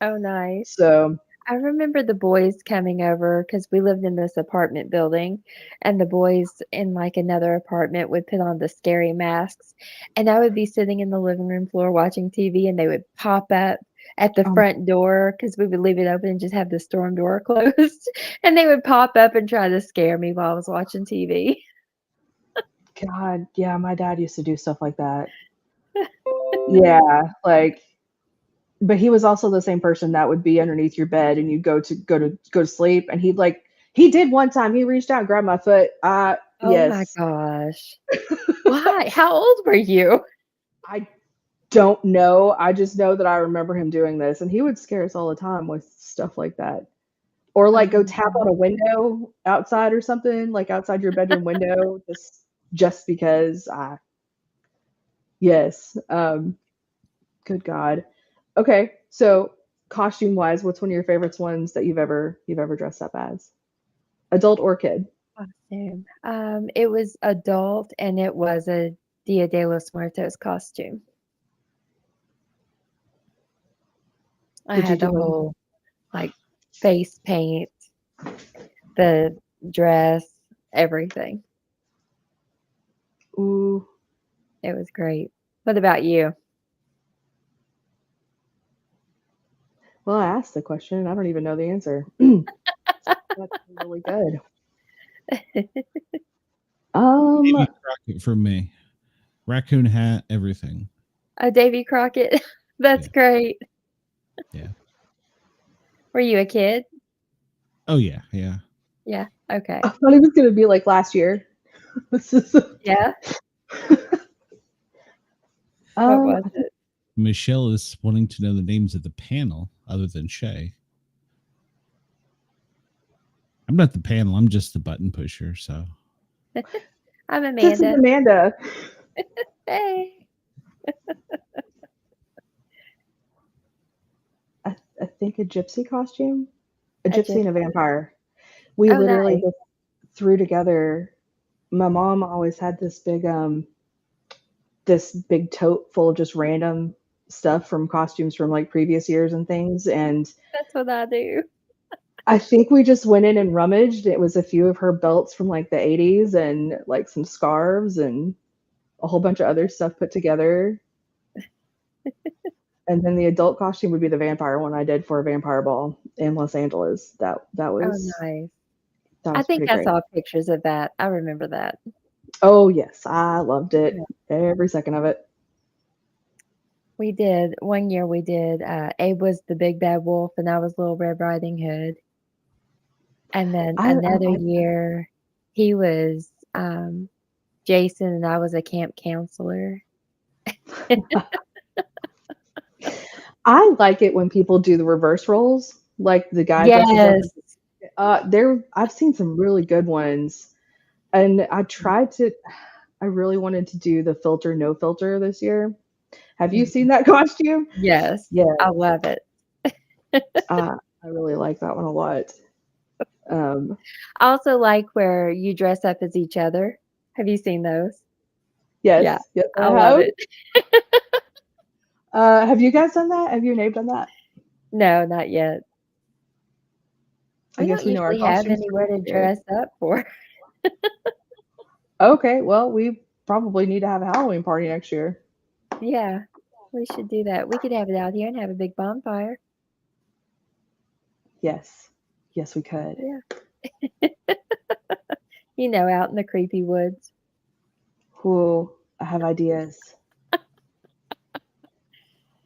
Oh nice. So I remember the boys coming over because we lived in this apartment building, and the boys in another apartment would put on the scary masks, and I would be sitting in the living room floor watching TV, and they would pop up at the front door because we would leave it open and just have the storm door closed, and they would pop up and try to scare me while I was watching TV. God, yeah, my dad used to do stuff like that. Yeah, but he was also the same person that would be underneath your bed and you'd go to sleep, and he did one time, he reached out and grabbed my foot. Oh my Yes. gosh. Why? How old were you? I don't know. I just know that I remember him doing this, and he would scare us all the time with stuff like that. Or go tap on a window outside or something, outside your bedroom window, just because yes. Good God. Okay, so costume wise, what's one of your favorites ones that you've ever dressed up as? Adult or kid? Costume. It was adult, and it was a Dia de los Muertos costume. I Did you had the do a whole like face paint, the dress, everything. ooh? It was great. What about you? Well, I asked the question and I don't even know the answer. That's really good. Davy Um, Crockett for me. Raccoon hat, everything. A Davy Crockett. That's Yeah. great. Yeah. Were you a kid? Oh yeah, yeah. Yeah. Okay. I thought it was gonna be like last year. This is Yeah. What was I think it? Michelle is wanting to know the names of the panel other than Shay. I'm not the panel, I'm just the button pusher, so I'm this is Amanda. Amanda. Hey. I think a gypsy costume, a A gypsy and a gypsy. vampire. We Oh, literally nice. just threw together. My mom always had this big tote full of just random stuff from costumes from like previous years and things. And That's what I do. I think we just went in and rummaged. It was a few of her belts from like the 80s and like some scarves and a whole bunch of other stuff put together. And then the adult costume would be the vampire one I did for a vampire ball in Los Angeles. That Oh, was nice. that I was think pretty I great. saw pictures of that. I remember that. Oh yes, I loved Yeah. it. Every second of it. We did one year. We did. Abe was the big bad wolf, and I was Little Red Riding Hood. And then I another like year, he was Jason, and I was a camp counselor. I like it when people do the reverse roles, like the guy dresses up Yes. as I've seen some really good ones. And I really wanted to do the filter no filter this year. Have you seen that costume? Yes. Yes. I love it. I really like that one a lot. Um, I also like where you dress up as each other. Have you seen those? Yeah, yes, I I love have. it. Have you guys done that? Have you and Abe done that? No, not yet. I We guess don't we know our usually have costumes for anywhere to next year. dress up for. Okay, well, we probably need to have a Halloween party next year. Yeah, we should do that. We could have it out here and have a big bonfire. Yes. Yes, we could. Yeah. Out in the creepy woods. Cool. I have ideas.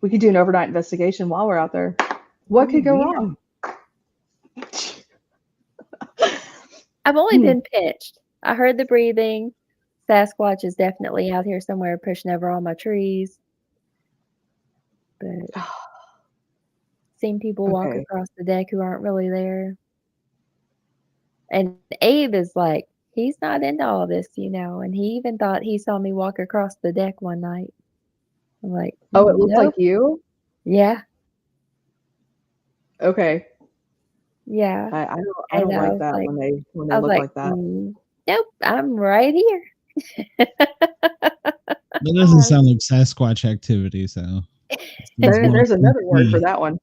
We could do an overnight investigation while we're out there. What could go Yeah. wrong? I've only Hmm. been pitched. I heard the breathing. Sasquatch is definitely out here somewhere pushing over all my trees. But seen people walk Okay. across the deck who aren't really there. And Abe is like, he's not into all this, and he even thought he saw me walk across the deck one night. I'm like, Oh, it looks like nope. you? Yeah, Okay. yeah. I don't And I like was that like, when they I was look like, like that. nope, I'm right here. that doesn't sound like Sasquatch activity, so There's another word for that one.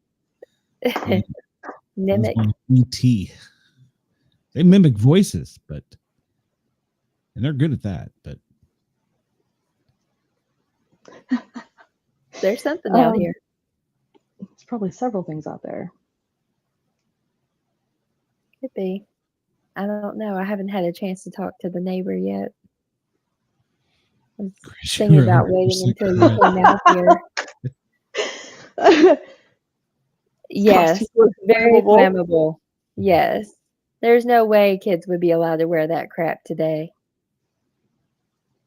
Mimic. ET. They mimic voices, and they're good at that. But There's something out here. There's probably several things out there. Could be. I don't know. I haven't had a chance to talk to the neighbor yet. I was thinking about waiting until you came out here. Yes, very flammable. Yes. There's no way kids would be allowed to wear that crap today.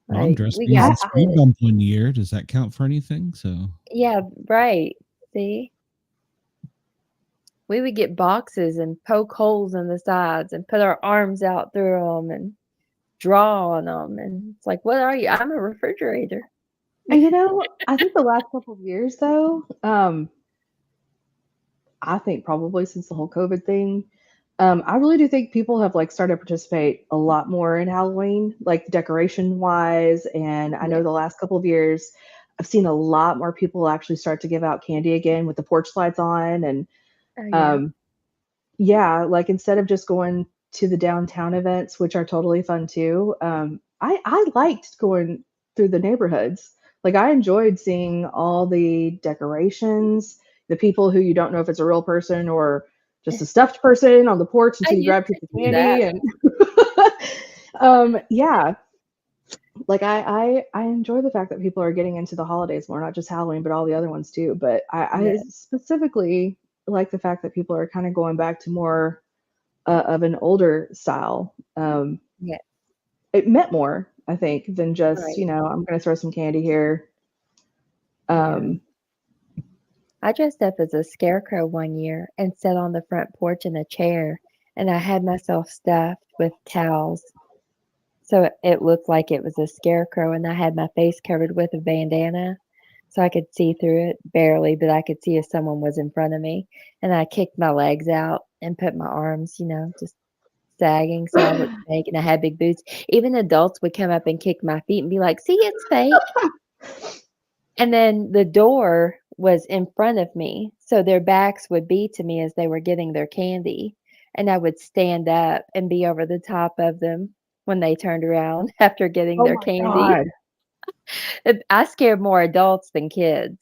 Mom dressed we me got as a speed bump one year. Does that count for anything? So yeah, right. See? We would get boxes and poke holes in the sides and put our arms out through them and draw on them. And it's like, what are you? I'm a refrigerator. And I think the last couple of years, though, I think probably since the whole COVID thing, I really do think people have started to participate a lot more in Halloween, like decoration wise. And I know the last couple of years, I've seen a lot more people actually start to give out candy again with the porch lights on. And Oh, yeah. yeah, like instead of just going to the downtown events, which are totally fun too, I liked going through the neighborhoods. Like I enjoyed seeing all the decorations, the people who you don't know if it's a real person or just a stuffed person on the porch I until you used grab a to piece of do that. candy. And yeah, like I enjoy the fact that people are getting into the holidays more, not just Halloween, but all the other ones too. But I Yeah. specifically like the fact that people are kind of going back to more of an older style. Yeah. It meant more, I think, than just, Right. I'm going to throw some candy here. Yeah. I dressed up as a scarecrow one year and sat on the front porch in a chair, and I had myself stuffed with towels. So it looked like it was a scarecrow, and I had my face covered with a bandana so I could see through it barely, but I could see if someone was in front of me. And I kicked my legs out and put my arms, just sagging so I looked fake, and I had big boots. Even adults would come up and kick my feet and be like, "See, it's fake." And then the door was in front of me, so their backs would be to me as they were getting their candy, and I would stand up and be over the top of them when they turned around after getting Oh their my candy. God. I scared more adults than kids.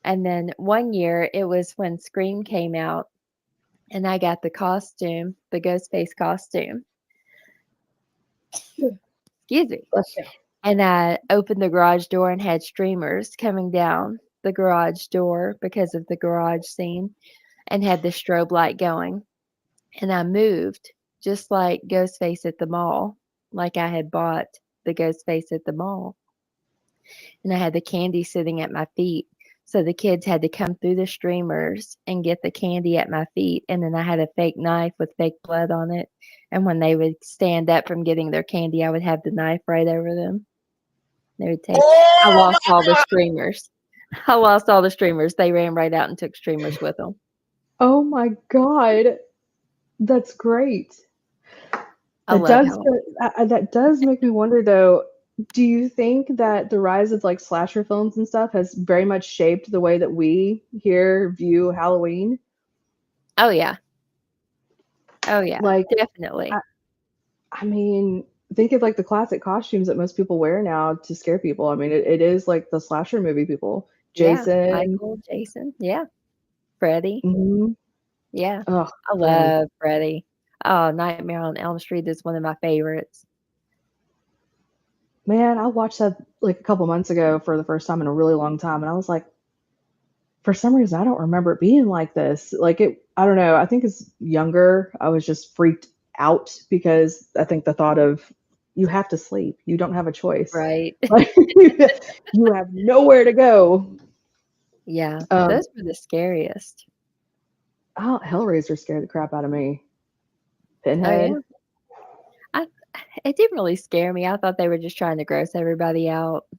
And then one year, it was when Scream came out, and I got the costume, the Ghostface costume. Excuse me. Bless you. And I opened the garage door and had streamers coming down the garage door because of the garage scene, and had the strobe light going. And I moved just like Ghostface at the mall, like I had bought the Ghostface at the mall. And I had the candy sitting at my feet. So the kids had to come through the streamers and get the candy at my feet. And then I had a fake knife with fake blood on it. And when they would stand up from getting their candy, I would have the knife right over them. They would take. I lost all the streamers. I lost all the streamers. They ran right out and took streamers with them. Oh my God. That's great. I That love does Halloween. that does make me wonder though, do you think that the rise of like slasher films and stuff has very much shaped the way that we here view Halloween? Oh yeah. Oh yeah. Like Definitely. I mean, think of like the classic costumes that most people wear now to scare people. I mean, it is like the slasher movie people. Yeah. Jason. Michael, Jason. Yeah. Freddy. Mhm. Yeah. Oh, I Freddy. love Freddy. Oh, Nightmare on Elm Street is one of my favorites. Man, I watched that like a couple months ago for the first time in a really long time, and I was like, for some reason, I don't remember it being like this. Like I don't know. I think as younger, I was just freaked out because I think the thought of you have to sleep, you don't have a choice, Right. like you have nowhere to go. Yeah. Um, Those were the scariest. oh, Hellraiser scared the crap out of me. Oh yeah. Pinhead. It didn't really scare me. I thought they were just trying to gross everybody out. I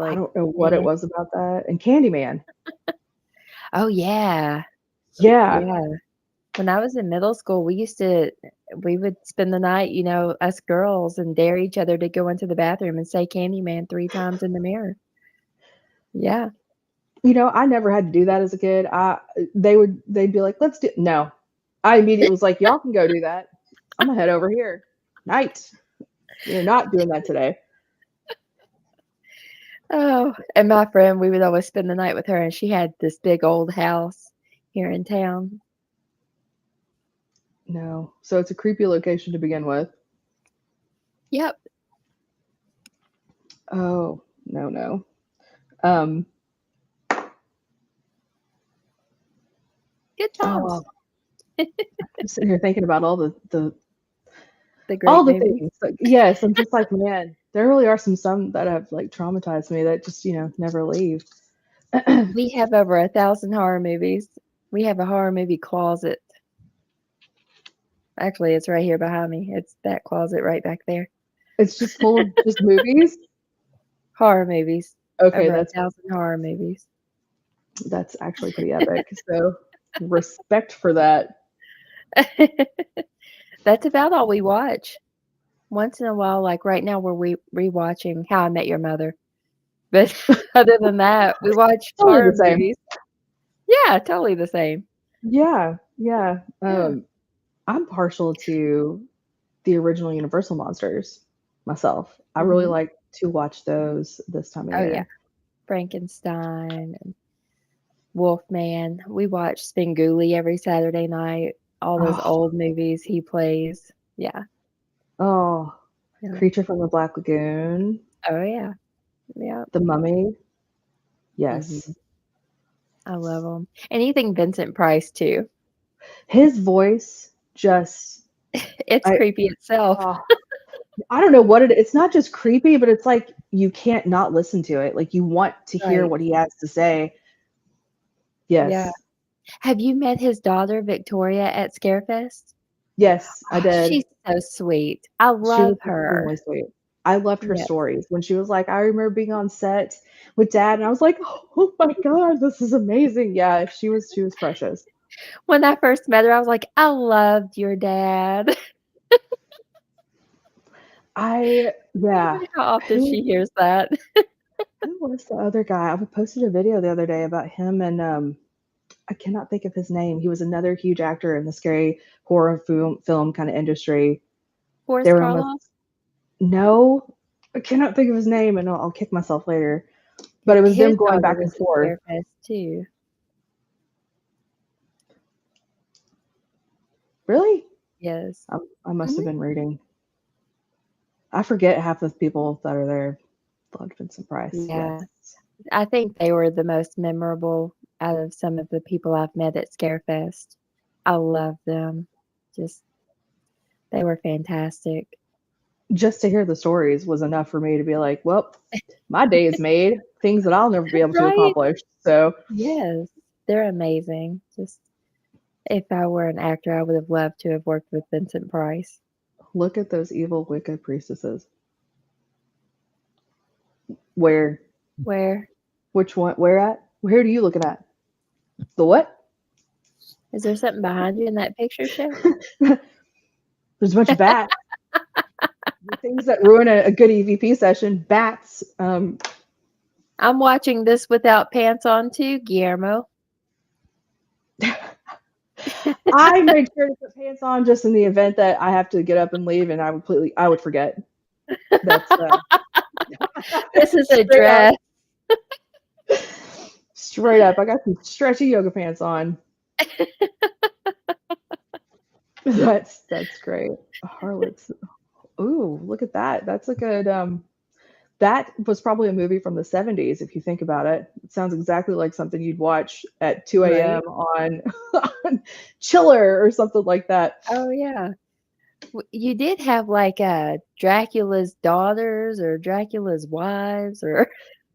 Like, don't know what it eh. was about that. And Candyman. Oh yeah. Yeah. Yeah. When I was in middle school, we would spend the night, us girls, and dare each other to go into the bathroom and say Candyman 3 times in the mirror. Yeah. I never had to do that as a kid. They'd be like, let's do no. I immediately was like, y'all can go do that. I'm gonna head over here. Night. We're not doing that today. Oh, and my friend, we would always spend the night with her, and she had this big old house here in town. No. So it's a creepy location to begin with. Yep. Oh, no, no. Um, Good times. oh, I'm sitting here thinking about all the The all great the movies. things. Like, yes, I'm just like, man, there really are some that have like traumatized me that just, never leave. We have over 1,000 horror movies. We have a horror movie closet. Actually, it's right here behind me. It's that closet right back there. It's just full of just movies. Horror movies. Okay, Over 1,000 horror movies. that's actually pretty epic. So respect for that. That's about all we watch. Once in a while, like right now, we're rewatching How I Met Your Mother. But other than that, we watch Totally horror the same. movies. Yeah, totally the same. Yeah, yeah. Yeah. I'm partial to the original Universal monsters myself. I really Mhm. like to watch those this time of Oh, yeah. year. Frankenstein and Wolfman. We watch Spenguli every Saturday night. All those Oh, old movies he plays. Yeah. oh, Yeah. Creature from the Black Lagoon, Oh, yeah. Yeah. The Mummy. Mhm. Yes. I love them. Anything Vincent Price, too. His voice just It's I creepy itself. oh, I don't know what it's not just creepy, but it's like you can't not listen to it. Like you want to hear Right. what he has to say. Yeah. Yes. Have you met his daughter, Victoria, at Scarefest? Yes, I Oh, did. she's so sweet. I She love was her. extremely sweet. I loved her Yes. stories. When she was like, I remember being on set with dad, and I was like, oh my God, this is amazing. Yeah, she was precious. When I first met her, I was like, I loved your dad. I Yeah. wonder how often Who she hears that. who was the other guy? I posted a video the other day about him and I cannot think of his name. He was another huge actor in the scary horror film kind of industry. They Boris were almost Karloff? no, I cannot think of his name, and I'll kick myself later. But Yeah, it was them his going daughter back and was at forth. Scarefest too. Really? Yes. I must have Mhm. been reading. I forget half the people that are there. Loved Vincent Price. Yeah. Yes. I think they were the most memorable out of some of the people I've met at Scarefest. I love them. Just they were fantastic. Just to hear the stories was enough for me to be like, well, my day is made. Things that I'll never be able to Right? accomplish. So Yes. They're amazing. Just if I were an actor, I would have loved to have worked with Vincent Price. look at those evil Wicca priestesses. Where? Where? Which one? Where at? Where are you looking at? The what? Is there something behind you in that picture show? There's a bunch of bats. The things that ruin a good EVP session. Bats. I'm watching this without pants on too, Guillermo. I made sure to put pants on just in the event that I have to get up and leave, and I would forget. That's This is a straight dress. up. Straight up. I got some stretchy yoga pants on. That's great. Harlots. Ooh, look at that. That's a good that was probably a movie from the 70s if you think about it. It sounds exactly like something you'd watch at 2 Right? a.m. on Chiller or something like that. Oh yeah. You did have like Dracula's daughters or Dracula's wives or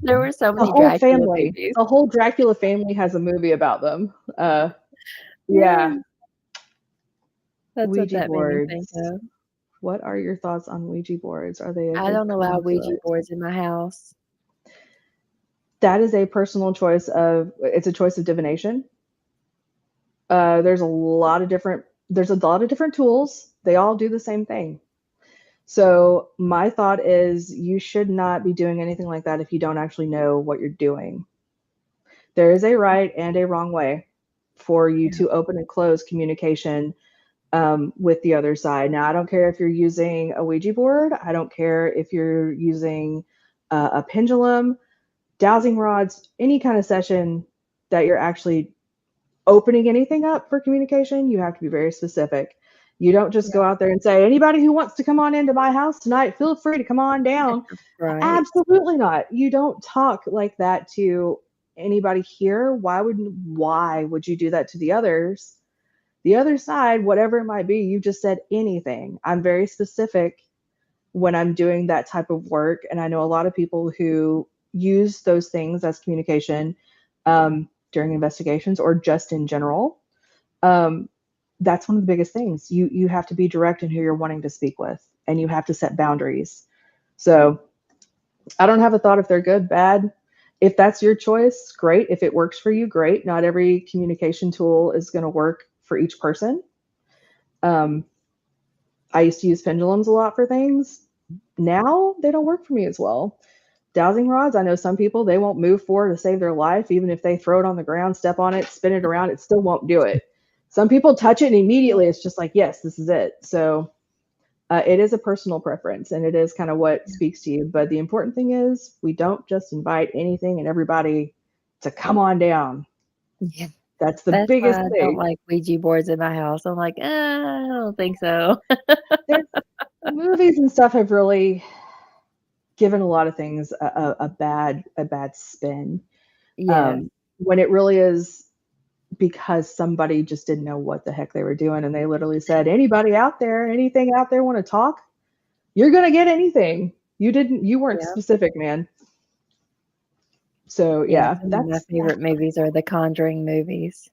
there were so The many whole Dracula family, movies. the whole Dracula family has a movie about them. Yeah, Yeah. That's what Ouija that made me think boards. of. What are your thoughts on Ouija boards? Are they a I good don't allow Ouija conduit? boards in my house. That is a personal choice it's a choice of divination. There's a lot of different tools. They all do the same thing. So my thought is you should not be doing anything like that if you don't actually know what you're doing. There is a right and a wrong way for you Yeah. to open and close communication with the other side. Now, I don't care if you're using a Ouija board. I don't care if you're using a pendulum, dowsing rods, any kind of session that you're actually opening anything up for communication. You have to be very specific. You don't just Yeah. go out there and say, anybody who wants to come on into my house tonight, feel free to come on down. Right. Absolutely not. You don't talk like that to anybody here. Why would you do that to the others? The other side, whatever it might be, you just said anything. I'm very specific when I'm doing that type of work. And I know a lot of people who use those things as communication during investigations or just in general. Um, that's one of the biggest things. You have to be direct in who you're wanting to speak with, and you have to set boundaries. So I don't have a thought if they're good, bad. If that's your choice, great. If it works for you, great. Not every communication tool is going to work for each person. Um, I used to use pendulums a lot for things. Now they don't work for me as well. dowsing rods, I know some people, they won't move forward to save their life. Even if they throw it on the ground, step on it, spin it around, it still won't do it. Some people touch it and immediately it's just like, yes, this is it. So it is a personal preference, and it is kind of what speaks to you. But the important thing is we don't just invite anything and everybody to come on down. Yeah. That's the That's biggest why I don't thing. like Ouija boards in my house. I'm like, I don't think so. Movies and stuff have really given a lot of things a bad spin. Yeah. When it really is because somebody just didn't know what the heck they were doing, and they literally said, anybody out there, anything out there want to talk? You're gonna get anything. You weren't Yeah. specific, man. So yeah, Some of my favorite movies are the Conjuring movies.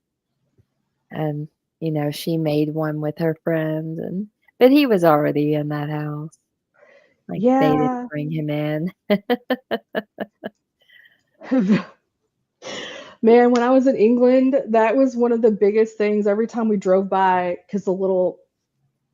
And, she made one with her friends, but he was already in that house. Like, they didn't bring him in. Man, when I was in England, that was one of the biggest things. Every time we drove by, because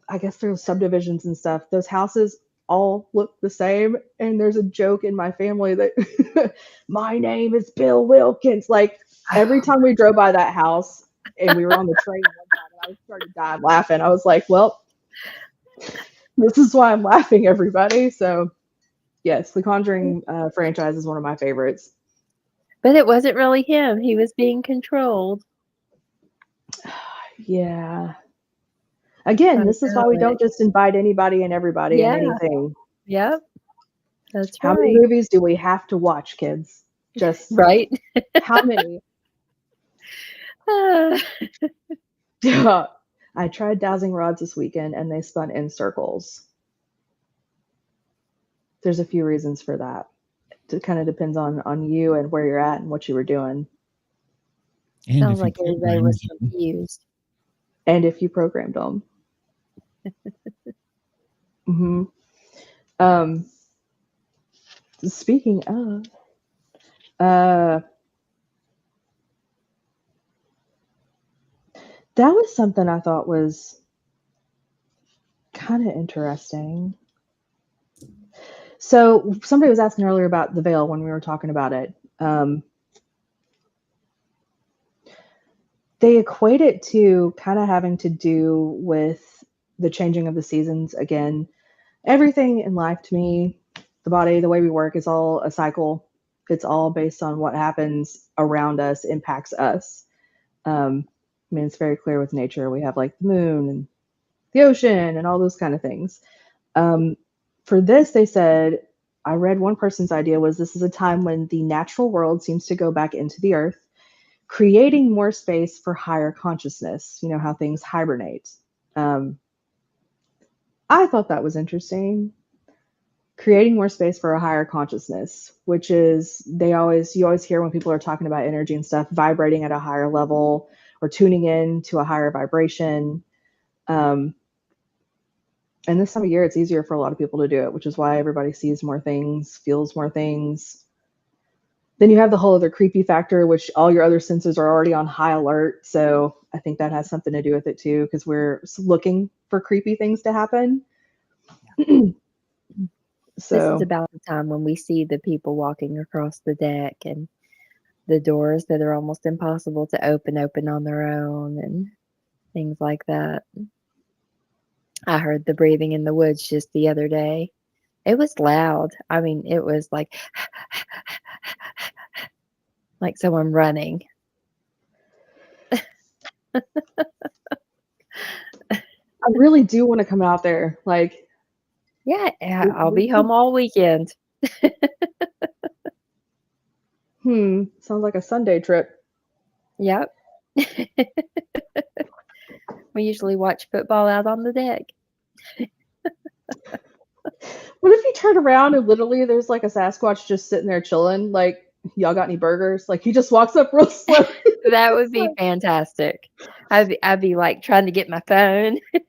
I guess there's subdivisions and stuff, those houses all look the same. And there's a joke in my family that my name is Bill Wilkins. Like every time we drove by that house and we were on the train one time, and I started dying laughing. I was like, well, this is why I'm laughing, everybody. So yes, the Conjuring franchise is one of my favorites. But it wasn't really him. He was being controlled. Yeah. Again, this is why we don't just invite anybody and everybody and anything. Yep. That's How many movies do we have to watch, kids? Just right. How many? I tried dowsing rods this weekend and they spun in circles. There's a few reasons for that. It kind of depends on you and where you're at and what you were doing. And sounds like everybody was confused. And if you programmed them. Speaking of, that was something I thought was kind of interesting. So somebody was asking earlier about the veil when we were talking about it. They equate it to kind of having to do with the changing of the seasons. Again, everything in life to me, the body, the way we work is all a cycle. It's all based on what happens around us impacts us. I mean, it's very clear with nature. We have like the moon and the ocean and all those kind of things. For this, they said, I read one person's idea was this is a time when the natural world seems to go back into the earth, creating more space for higher consciousness. You know, how things hibernate. I thought that was interesting. Creating more space for a higher consciousness, which is you always hear when people are talking about energy and stuff, vibrating at a higher level or tuning in to a higher vibration. And this time of year, it's easier for a lot of people to do it, which is why everybody sees more things, feels more things. Then you have the whole other creepy factor, which all your other senses are already on high alert. So I think that has something to do with it too, because we're looking for creepy things to happen. So this is about the time when we see the people walking across the deck and the doors that are almost impossible to open on their own and things like that. I heard the breathing in the woods just the other day. It was loud. I mean, it was like someone running. I really do want to come out there. Like, yeah, I'll be home all weekend. Sounds like a Sunday trip. Yep. We usually watch football out on the deck. What if you turn around and literally there's like a Sasquatch just sitting there chilling? Like, y'all got any burgers? Like, he just walks up real slow. That would be fantastic. I'd be like trying to get my phone. I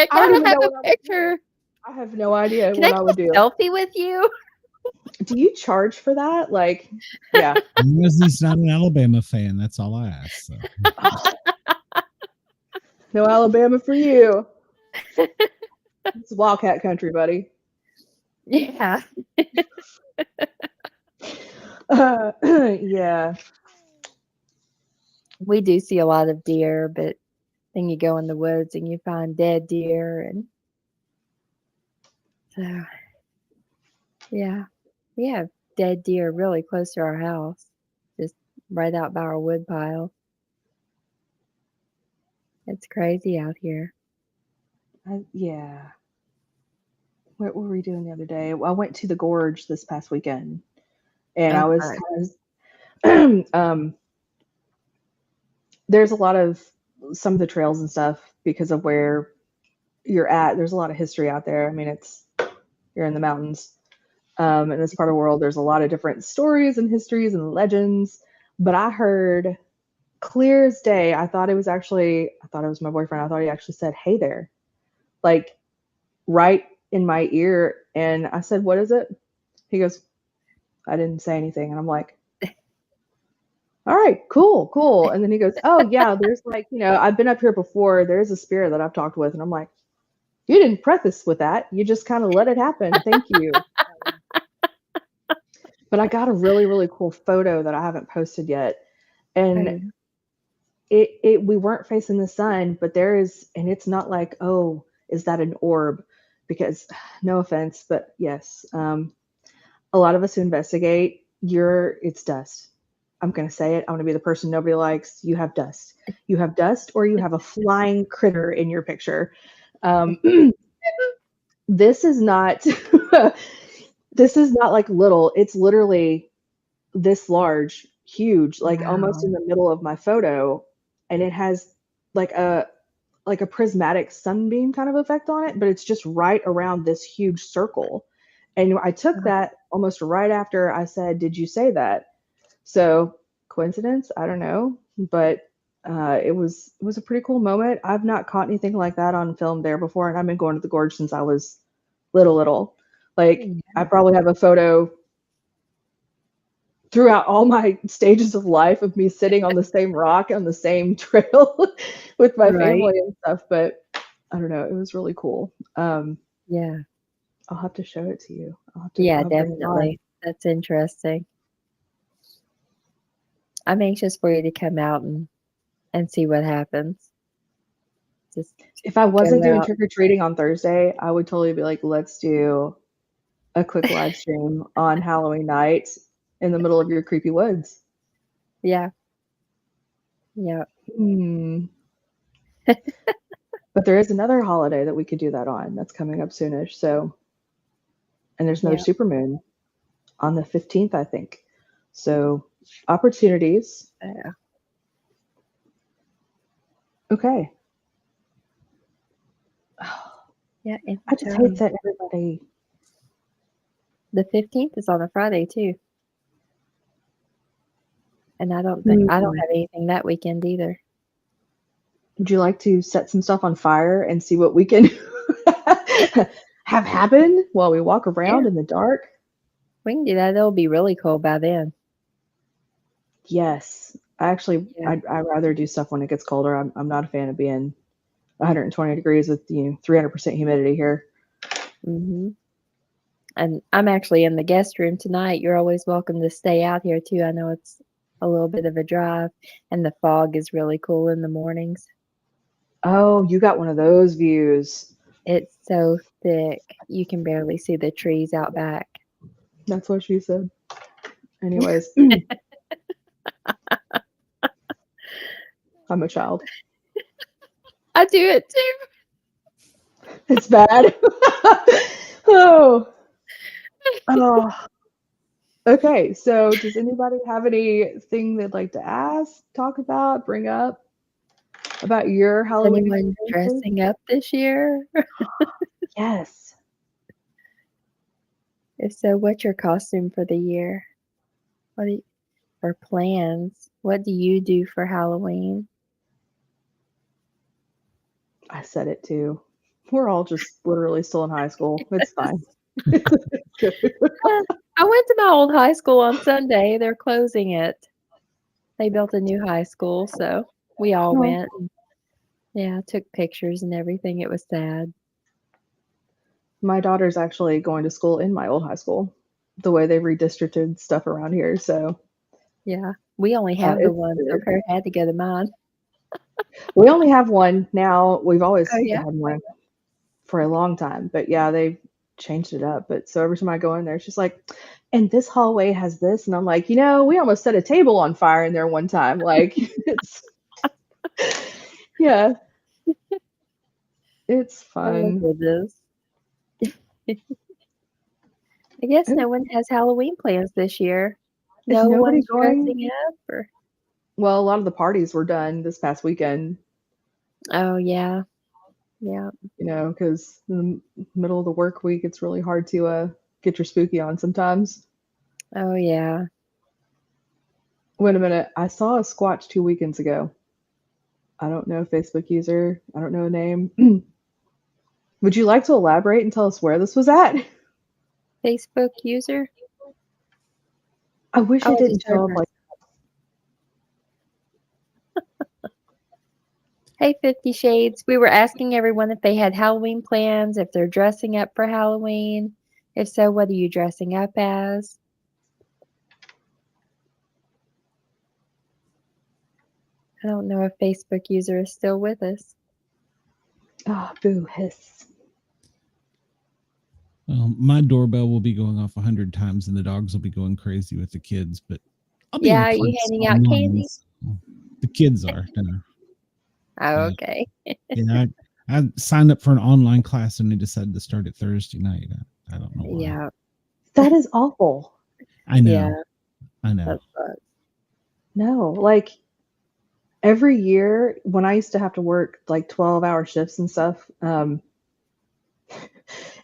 don't even have know a picture. I have no idea Can what I I would get do. a selfie with you? Do you charge for that? Like, yeah. Because he's not an Alabama fan. That's all I ask. So. No Alabama for you. It's Wildcat country, buddy. Yeah. Yeah. We do see a lot of deer, but then you go in the woods and you find dead deer, and so yeah, we have dead deer really close to our house, just right out by our wood pile. It's crazy out here. Yeah. What were we doing the other day? Well, I went to the gorge this past weekend, and I Oh, was fun. kind of there's a lot of some of the trails and stuff because of where you're at. There's a lot of history out there. I mean, you're in the mountains, in this part of the world. There's a lot of different stories and histories and legends. But I heard clear as day. I thought it was my boyfriend. I thought he actually said, "Hey there," like right in my ear. And I said, "What is it?" He goes, "I didn't say anything." And I'm like, "All right, cool." And then he goes, "Oh yeah, there's like, I've been up here before. There's a spirit that I've talked with." And I'm like, "You didn't preface with that. You just kind of let it happen. Thank you." But I got a really, really cool photo that I haven't posted yet. And Oh, we weren't facing the sun, but and it's not like, oh, is that an orb? Because no offense, but yes, a lot of us who investigate, it's dust. I'm going to say it. I'm going to be the person nobody likes. You have dust. You have dust, or you have a flying critter in your picture. Um, this is not. This is not like little. It's literally this large, huge, like almost wow. in the middle of my photo, and it has like a prismatic sunbeam kind of effect on it, but it's just right around this huge circle. And I took that almost right after I said, "Did you say that?" So coincidence? I don't know, but it was a pretty cool moment. I've not caught anything like that on film there before, and I've been going to the gorge since I was little. Like I probably have a photo throughout all my stages of life of me sitting on the same rock on the same trail with my Right. family and stuff. But I don't know, it was really cool. Yeah. I'll have to show it to you. Yeah, I'll bring it on. definitely. That's interesting. I'm anxious for you to come out and see what happens. Just If I wasn't go doing out. trick or treating on Thursday, I would totally be like, let's do a quick live stream on Halloween night in the middle of your creepy woods. Yeah. Yeah. But there is another holiday that we could do that on that's coming up soonish. So, and there's another Yeah. supermoon on the 15th, I think. So, opportunities. Yeah. Okay. Yeah. I just hate that everybody. The 15th is on a Friday too. And I don't have anything that weekend either. Would you like to set some stuff on fire and see what we can have happen while we walk around Yeah. in the dark? We can do that. It'll be really cold by then. Yes. Yeah. I'd rather do stuff when it gets colder. I'm not a fan of being 120 degrees with 300% humidity here. Mm-hmm. And I'm actually in the guest room tonight. You're always welcome to stay out here too. I know it's a little bit of a drive, and the fog is really cool in the mornings. Oh, you got one of those views. It's so thick, you can barely see the trees out back. That's what she said. Anyways, I'm a child. I do it too. It's bad. Oh. Okay, so does anybody have anything they'd like to ask, talk about, bring up about your Is Halloween anyone experiences? dressing up this year? Yes. If so, what's your costume for the year? Or plans? What do you do for Halloween? I said it too. We're all just literally still in high school. It's fine. I went to my old high school on Sunday. They're closing it. They built a new high school, so we all went. Yeah, took pictures and everything. It was sad. My daughter's actually going to school in my old high school. the way they've redistricted stuff around here. So Yeah. We only have the it's one, so weird. Kurt had to go to mine. We only have one now. We've always Oh, yeah? had one for a long time, but yeah, they've changed it up. But so every time I go in there, it's just like, and this hallway has this, and I'm like, we almost set a table on fire in there one time. Like it's yeah, it's Oh, fun. goodness. I guess And no one has Halloween plans this year. is No nobody one's going? dressing up or Well, a lot of the parties were done this past weekend, Oh, yeah. Yeah. because in the middle of the work week, it's really hard to get your spooky on sometimes. Oh, yeah. Wait a minute, I saw a Squatch 2 weekends ago. I don't know, Facebook user. I don't know a name. Would you like to elaborate and tell us where this was at? Facebook user? I wish Oh, it I just didn't heard show up her. like Hey, 50 Shades. We were asking everyone if they had Halloween plans, if they're dressing up for Halloween. If so, what are you dressing up as? I don't know if Facebook user is still with us. boo hiss. My doorbell will be going off 100 times, and the dogs will be going crazy with the kids. But I'll be Yeah, in are you class handing out online. candy? So the kids are. Oh, Yeah. okay. Yeah, I signed up for an online class, and they decided to start it Thursday night. I don't know why. Yeah. That is awful. I know. Yeah, I know. that sucks. No, like every year when I used to have to work like 12-hour shifts and stuff,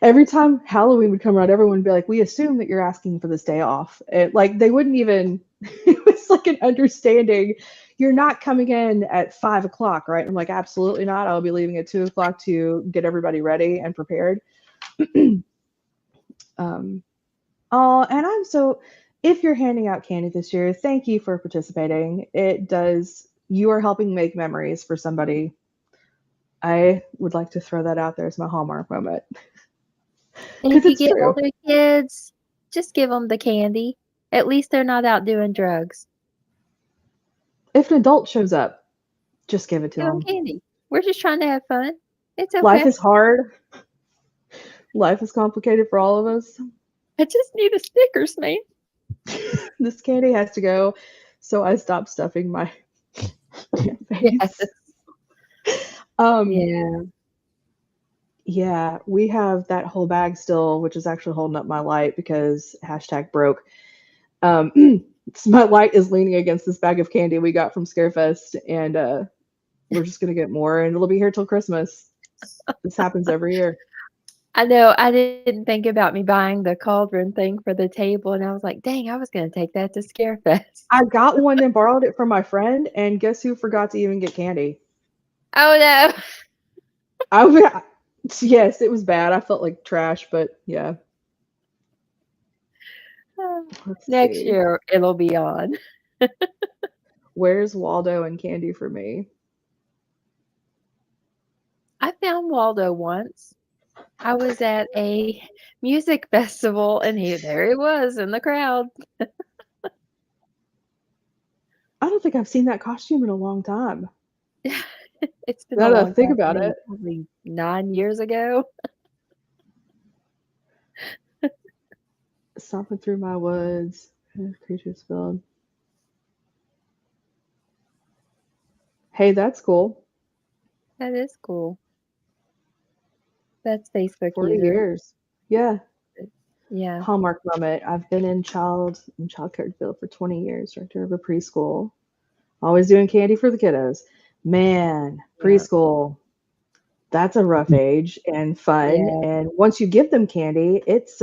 every time Halloween would come around, everyone would be like, "We assume that you're asking for this day off." Like they wouldn't even. It was like an understanding. You're not coming in at 5 o'clock, right? I'm like, absolutely not. I'll be leaving at 2 o'clock to get everybody ready and prepared. um, oh, and I'm so. If you're handing out candy this year, thank you for participating. It does. You are helping make memories for somebody. I would like to throw that out there as my Hallmark moment. And Because if you it's get true. older kids, just give them the candy. At least they're not out doing drugs. If an adult shows up, just give it to Give them them. candy. We're just trying to have fun. It's Life okay. is hard. Life is complicated for all of us. I just need a Snickers, man. This candy has to go, so I stop stuffing my face. Yes. Um, Yeah. yeah, we have that whole bag still, which is actually holding up my light because #broke. My light is leaning against this bag of candy we got from Scarefest, and we're just gonna get more, and it'll be here till Christmas. This happens every year. I know. I didn't think about me buying the cauldron thing for the table, and I was like, dang, I was going to take that to Scarefest. I got one and borrowed it from my friend, and guess who forgot to even get candy? Oh, no. Yes, it was bad. I felt like trash, but yeah. Let's Next see. year, it'll be on. Where's Waldo and candy for me? I found Waldo once. I was at a music festival, and there he was in the crowd. I don't think I've seen that costume in a long time. It's been Now a that I long think time for about me, it. probably 9 years ago. Stomping through my woods. Creatures spilled. Hey, that's cool. That is cool. That's Facebook 40 user. years. Yeah. Yeah. Hallmark moment. I've been in child care field for 20 years, director of a preschool. Always doing candy for the kiddos. Man, Yeah. preschool. That's a rough age and fun. Yeah. And once you give them candy, it's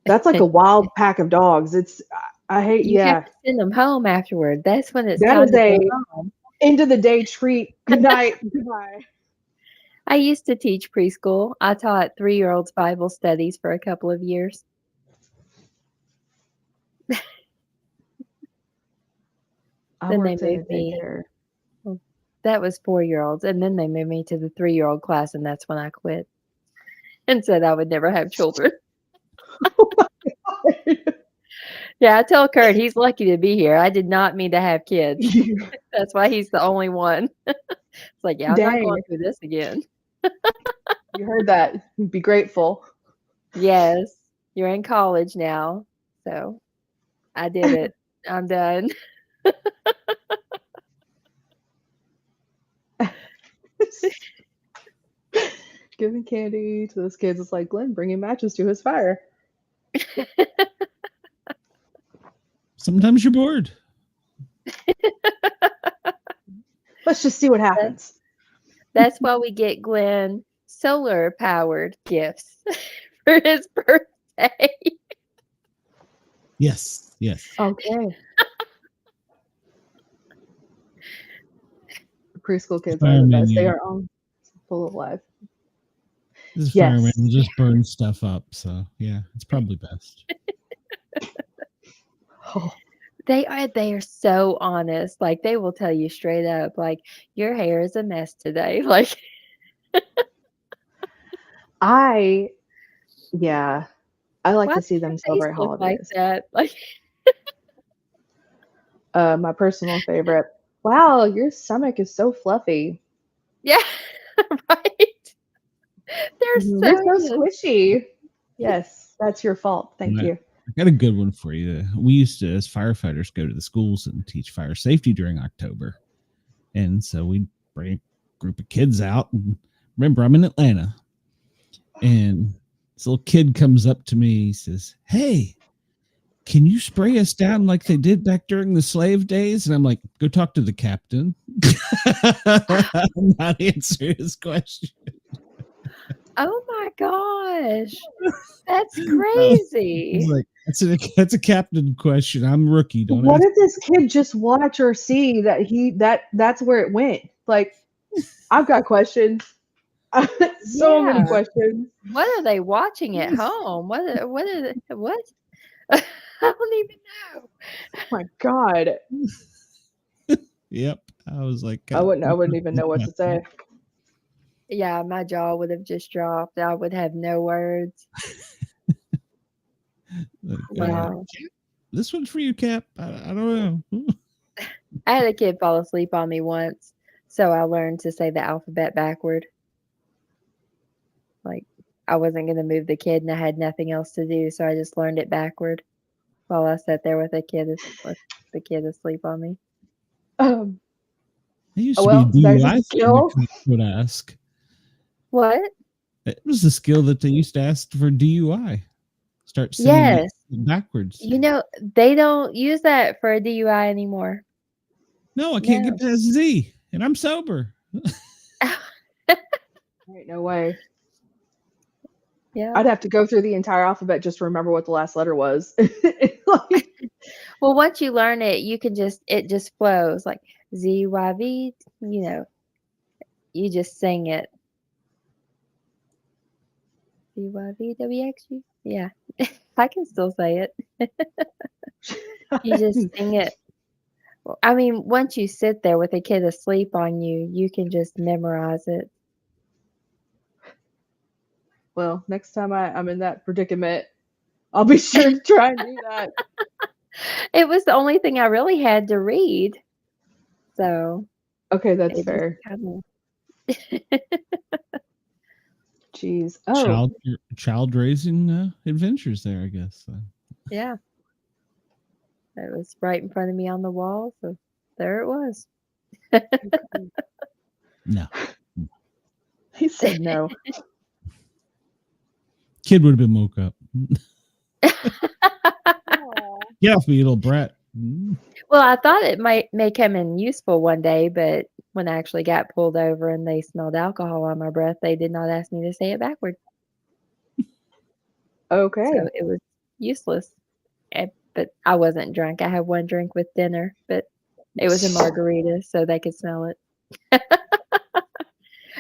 that's like a wild pack of dogs. I hate You have yeah. to send them home afterward. That's when it's That time is to a go home. end of the day treat. Good night. Goodbye. I used to teach preschool. I taught 3-year-olds Bible studies for a couple of years. I Then they worked in a moved me. daycare. That was 4-year-olds, and then they moved me to the 3-year-old class, and that's when I quit and said I would never have children. Yeah, I tell Kurt he's lucky to be here. I did not mean to have kids. That's why he's the only one. It's like, yeah, I'm not Dang. going through this again. You heard that. Be grateful. Yes, you're in college now. So I did it. I'm done. Giving candy to those kids is like Glenn bringing matches to his fire. Sometimes you're bored. Let's just see what happens. That's why we get Glenn solar powered gifts for his birthday. Yes, yes. Okay. Preschool kids are the Fireman, best. They yeah. are all full of life. This Yes. fireman will just burn stuff up. So yeah, it's probably best. Oh, They are so honest. Like they will tell you straight up, like, your hair is a mess today. Like I like why to see does them your face celebrate look like holidays. that? Like My personal favorite. Wow, your stomach is so fluffy. yeah, right. They're They're so so squishy. Yes, that's your fault. Thank Right. you. I got a good one for you. We used to, as firefighters, go to the schools and teach fire safety during October. And so we'd bring a group of kids out. And remember, I'm in Atlanta. And this little kid comes up to me. He says, "Hey, can you spray us down like they did back during the slave days?" And I'm like, "Go talk to the captain." I'm not answering his question. Oh my gosh. That's crazy. He's like, that's a captain question. I'm a rookie. Don't What ask. did this kid just watch or see that's where it went? Like, I've got questions. So many Yeah. questions. What are they watching at home? What? I don't even know. Oh my God. Yep. I was like, I wouldn't even know what to say. Yeah, my jaw would have just dropped. I would have no words. Like, Wow. this one's for you, Cap. I don't know. I had a kid fall asleep on me once, so I learned to say the alphabet backward. Like, I wasn't going to move the kid, and I had nothing else to do, so I just learned it backward while I sat there with the kid asleep on me. I used to Well, be a there's a DUI thing skill. the cops would ask. What? It was the skill that they used to ask for DUI. Start saying Yes. it backwards. You know, they don't use that for a DUI anymore. No, I can't No. get past Z, and I'm sober. Ain't no way. Yeah. I'd have to go through the entire alphabet just to remember what the last letter was. Well, once you learn it, it just flows like ZYV, you just sing it. ZYVWXU. Yeah. I can still say it. You just sing it. I mean, once you sit there with a kid asleep on you, you can just memorize it. Well, next time I'm in that predicament, I'll be sure to try and do that. It was the only thing I really had to read. So Okay, that's it fair. just Jeez. Oh, Child raising adventures there, I guess. yeah. It was right in front of me on the wall, so there it was. No. he said no. Kid would have been woke up. Get off me, little brat. Well, I thought it may come in useful one day, but when I actually got pulled over and they smelled alcohol on my breath, they did not ask me to say it backward. Okay. So it was useless. But I wasn't drunk. I had one drink with dinner, but it was a margarita, so they could smell it.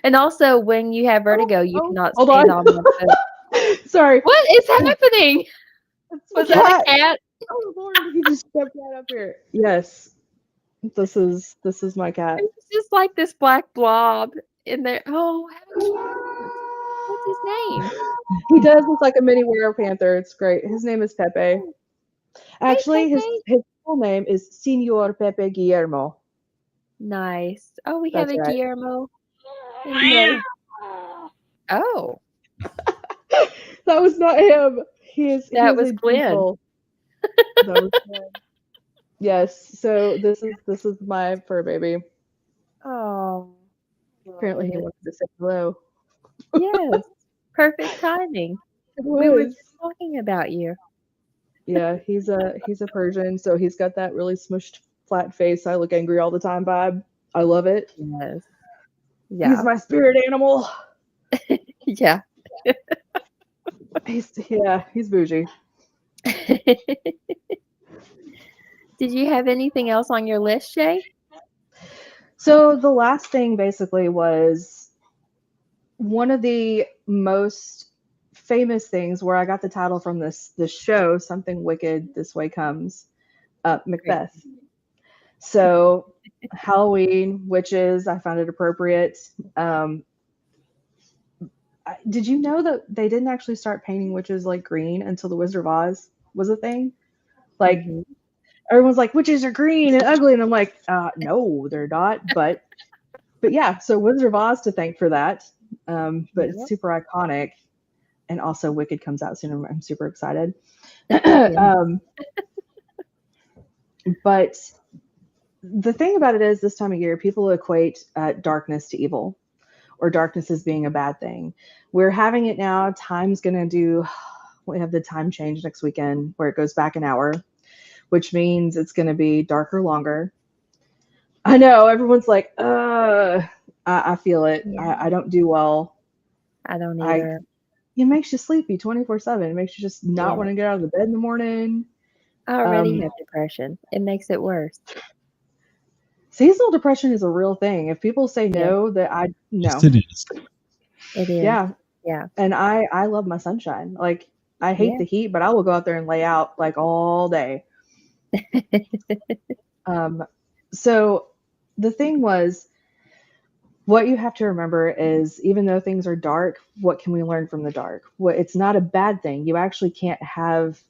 And also, when you have vertigo, you cannot hold stand on. on one foot. Sorry. What is happening? Was that a cat? Oh Lord, he just stepped right up here. Yes. This is my cat. It's just like this black blob in there. Oh, how cute. What's his name? He does look like a mini werepanther. It's great. His name is Pepe. Actually, Pepe. his full name is Senor Pepe Guillermo. Nice. Oh, we have That's a right. Guillermo. No, Oh, that was not him. He is that was a Glenn. beagle. That was Glenn. Yes. So this is my fur baby. Oh, Apparently, he Lord. wanted to say hello. Yes. Perfect timing. It We were was. just talking about you. Yeah, he's a Persian, so he's got that really smushed flat face. I look angry all the time vibe. I love it. Yes. He's Yeah. my spirit animal. Yeah. He's bougie. Did you have anything else on your list, Shay? So the last thing basically was one of the most famous things where I got the title from this show, Something Wicked This Way Comes, Macbeth. So Halloween, witches, I found it appropriate. Did you know that they didn't actually start painting witches like green until the Wizard of Oz was a thing? Like everyone's like, witches are green and ugly, and I'm like, no, they're not. But yeah, so Wizard of Oz to thank for that. But it's super iconic, and also Wicked comes out soon. I'm super excited. But the thing about it is, this time of year, people equate darkness to evil, or darkness as being a bad thing. We're having it now. Time's going to do, we have the time change next weekend where it goes back an hour, which means it's going to be darker longer. I know everyone's like, I feel it. Yeah. I don't do well. I don't either. It makes you sleepy 24/7. It makes you just not want to get out of the bed in the morning. I already have depression. It makes it worse. Seasonal depression is a real thing. If people say no, that I no. Yes, it is. It is. Yeah. Yeah. And I love my sunshine. Like, I hate the heat, but I will go out there and lay out like all day. So the thing was, what you have to remember is, even though things are dark, what can we learn from the dark? It's not a bad thing. You actually can't have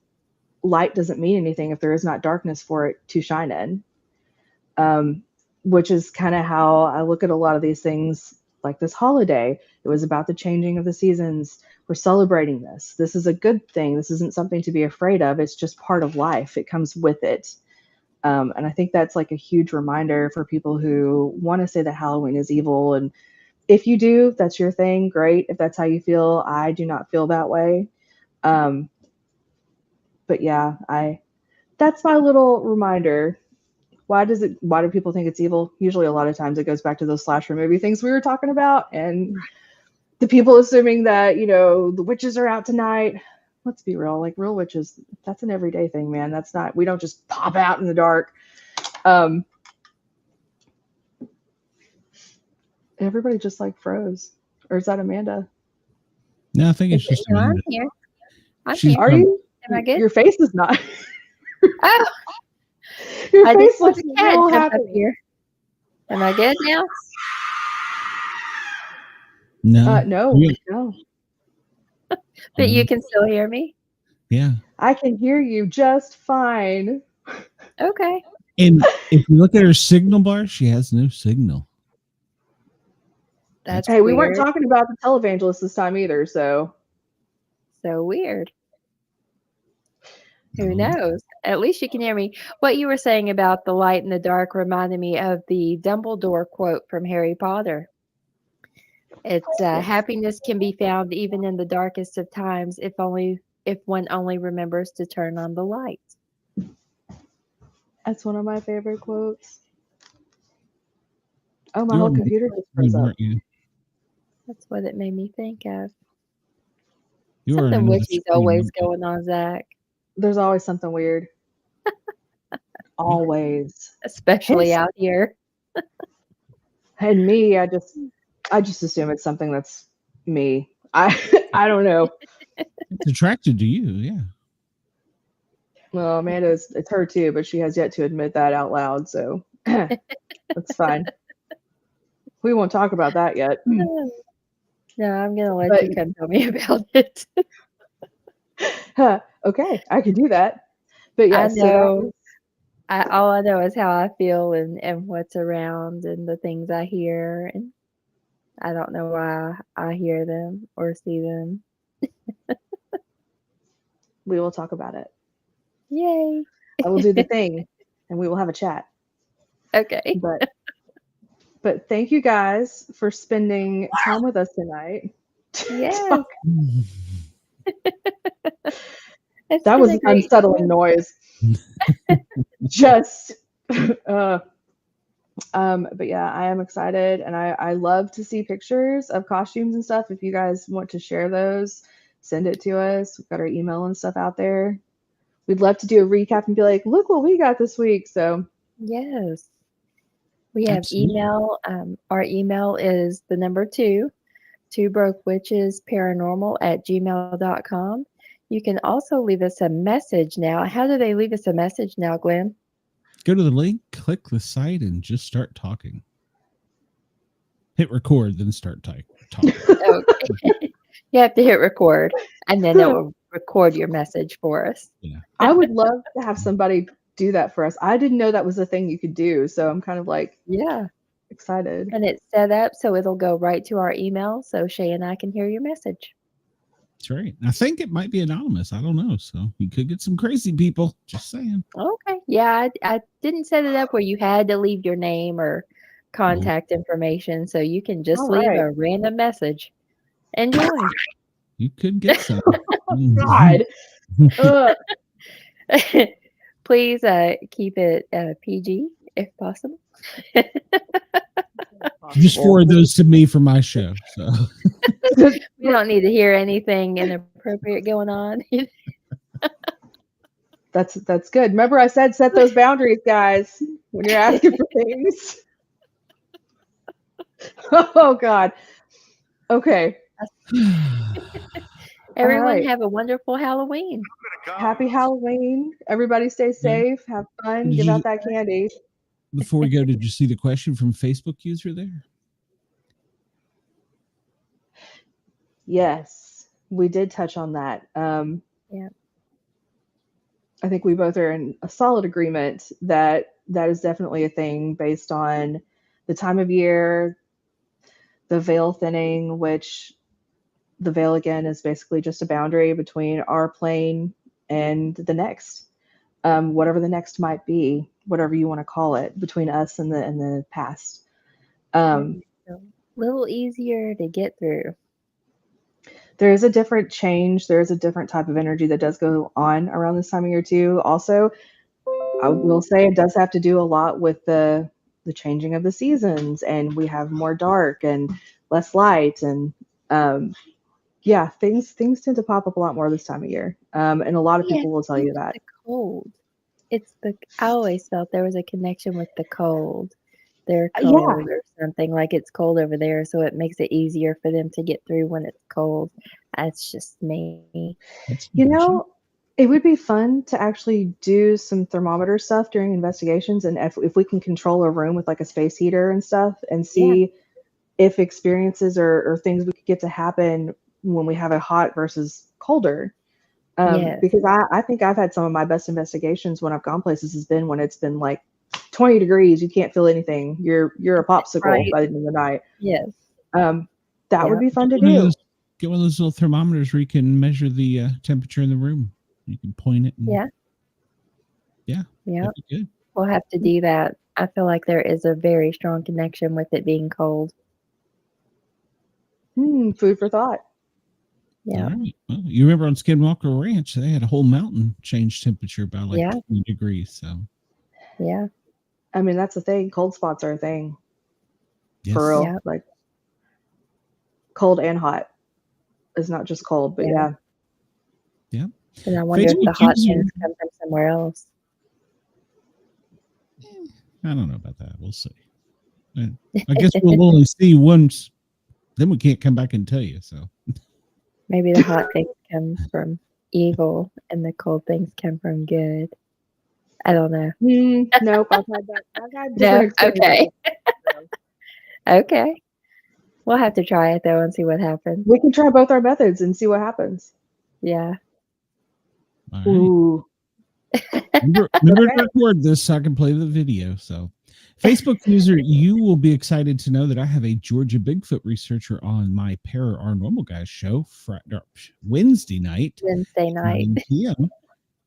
light, doesn't mean anything if there is not darkness for it to shine in. Which is kind of how I look at a lot of these things, like this holiday. It was about the changing of the seasons. We're celebrating this. This is a good thing. This isn't something to be afraid of. It's just part of life. It comes with it. And I think that's like a huge reminder for people who want to say that Halloween is evil. And if you do, that's your thing. Great. If that's how you feel, I do not feel that way. But yeah, that's my little reminder. Why do people think it's evil? Usually a lot of times it goes back to those slasher movie things we were talking about, and the people assuming that, the witches are out tonight. Let's be real, like real witches, that's an everyday thing, man. That's not, we don't just pop out in the dark. Everybody just like froze. Or is that Amanda? No, I think it's just Amanda. I'm here. Are you? Am I good? Your face is not. Oh, Your I face just want looks a cat real jump up happy. here. Am I good now? No. No. But you can still hear me? Yeah. I can hear you just fine. Okay. And if you look at her signal bar, she has no signal. That's Hey, we weird. weren't talking about the televangelist this time either, so. So weird. Who knows? At least you can hear me. What you were saying about the light and the dark reminded me of the Dumbledore quote from Harry Potter. It's happiness can be found even in the darkest of times if one only remembers to turn on the light. That's one of my favorite quotes. Oh, my whole computer just froze up. That's what it made me think of. You Something witchy's always going on, Zach. There's always something weird. Always. Especially out here. And me, I just assume it's something that's me. I don't know. It's attracted to you, yeah. Well, Amanda's, it's her too, but she has yet to admit that out loud, so that's fine. We won't talk about that yet. No, I'm going to let you come tell me about it. Okay, I can do that. But yeah, I so that know. was, All I know is how I feel and what's around and the things I hear, and I don't know why I hear them or see them. we will talk about it. Yay! I will do the thing, and we will have a chat. Okay. But thank you guys for spending time with us tonight. Yes. It's That been was a an great unsettling time. noise. Just, but yeah, I am excited, and I love to see pictures of costumes and stuff. If you guys want to share those, send it to us. We've got our email and stuff out there. We'd love to do a recap and be like, look what we got this week. So Yes. We have Absolutely. email. Our email is the number 2 broke witches paranormal @gmail.com. You can also leave us a message now. How do they leave us a message now, Glenn? Go to the link, click the site, and just start talking. Hit record, then start talking. Okay. You have to hit record, and then it will record your message for us. Yeah. I would love to have somebody do that for us. I didn't know that was a thing you could do. So I'm kind of like Yeah. excited. And it's set up so it'll go right to our email so Shay and I can hear your message. That's right. I think it might be anonymous. I don't know. So we could get some crazy people. Just saying. Okay. Yeah, I didn't set it up where you had to leave your name or contact information, so you can just All leave right. a random message. Enjoy. You could get some. God. Ugh. Please keep it PG if possible. Just forward those to me for my show. So We don't need to hear anything inappropriate going on. That's good. Remember, I said set those boundaries, guys, when you're asking for things. Oh God. Okay. Everyone right. have a wonderful Halloween. Happy Halloween. Everybody stay safe. Have fun. Did Give you- out that candy. before we go, did you see the question from Facebook user there? Yes, we did touch on that. Yeah. I think we both are in a solid agreement that that is definitely a thing based on the time of year, the veil thinning, which the veil again is basically just a boundary between our plane and the next, whatever the next might be, whatever you want to call it, between us and the past. So, a little easier to get through. There is a different change. There is a different type of energy that does go on around this time of year too. Also, I will say it does have to do a lot with the changing of the seasons, and we have more dark and less light, and yeah, things tend to pop up a lot more this time of year, and a lot of Yeah, people will tell you that. the cold. I always felt there was a connection with the cold. They're Yeah. cold or something, like it's cold over there, so it makes it easier for them to get through when it's cold. That's just me. That's You interesting. know, it would be fun to actually do some thermometer stuff during investigations, and if we can control a room with like a space heater and stuff, and see if experiences or things we could get to happen when we have a hot versus colder. Yes. Because I think I've had some of my best investigations when I've gone places has been when it's been like 20 degrees, you can't feel anything. You're a popsicle Right. by the end of the night. Yes. That would be fun to Get one of do. those- Get one of those little thermometers where you can measure the temperature in the room. You can point it. And, Yeah. Yeah. Yeah. That'd be good. We'll have to do that. I feel like there is a very strong connection with it being cold. Food for thought. Yeah. All right. Well, you remember on Skinwalker Ranch, they had a whole mountain change temperature by like 20 degrees. So Yeah. I mean, that's the thing. Cold spots are a thing. yes. For real. Yeah. Like cold and hot. It's not just cold, but yeah. Yeah. And I wonder if the Facebook hot user- things come from somewhere else. I don't know about that. We'll see. I guess we'll only see once. Then we can't come back and tell you. So Maybe the hot things come from evil and the cold things come from good. I don't know. Nope, I've had that. I've had No? different Okay. experiences. Okay. We'll have to try it though and see what happens. We can try both our methods and see what happens. Yeah. all right. Ooh. Remember to record this so I can play the video. So, Facebook user, you will be excited to know that I have a Georgia Bigfoot researcher on my Paranormal Guys show Wednesday night, Wednesday night. 9 p.m.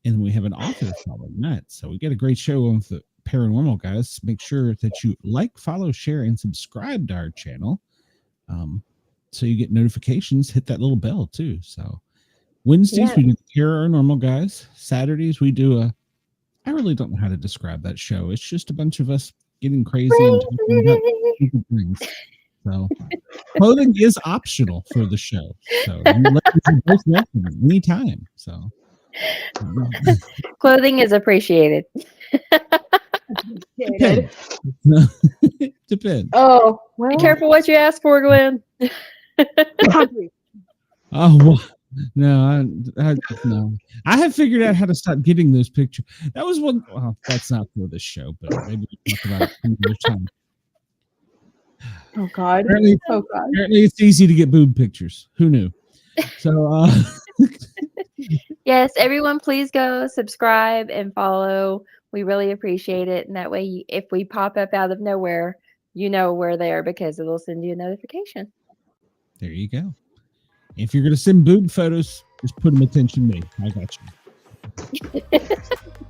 And we have an author following that. So we got a great show on the Paranormal Guys. Make sure that you like, follow, share, and subscribe to our channel. So you get notifications. Hit that little bell too. So Wednesdays we do the Paranormal Guys. Saturdays we do I really don't know how to describe that show. It's just a bunch of us getting crazy and talking about stupid things. So clothing is optional for the show. So you ladies are both welcome anytime. So Clothing is appreciated. depends. Depends. Oh, well. Be careful what you ask for, Glenn. Oh well, no, no. I have figured out how to stop getting those pictures. That was one. Well, that's not for this show, but maybe we'll talk about it another time. Oh God. Apparently it's easy to get boob pictures. Who knew? So Yes, everyone, please go subscribe and follow. We really appreciate it. And that way, if we pop up out of nowhere, you know we're there because it'll send you a notification. there you go. If you're gonna send boob photos, just put them attention to me. I got you.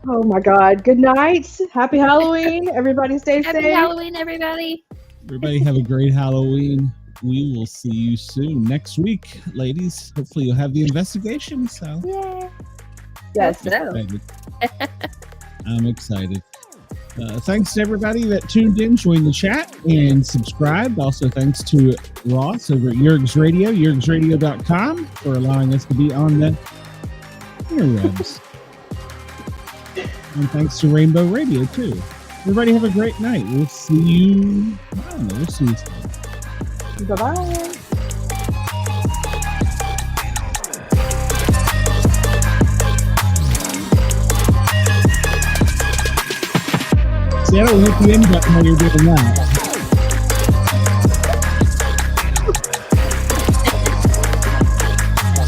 Oh my God. Good night. Happy Halloween. Everybody stay Happy safe. Halloween, everybody. Everybody have a great Halloween. We will see you soon next week, ladies. Hopefully you'll have the investigation. So Yeah. Yes. So. I'm excited. Thanks to everybody that tuned in, joined the chat, and subscribed. Also, thanks to Ross over at Yergs Radio, yergsradio.com, for allowing us to be on the interwebs. And thanks to Rainbow Radio, too. Everybody have a great night. We'll see you. I don't know. We'll see you soon. Bye-bye. See, I don't hit the end button while you're doing that.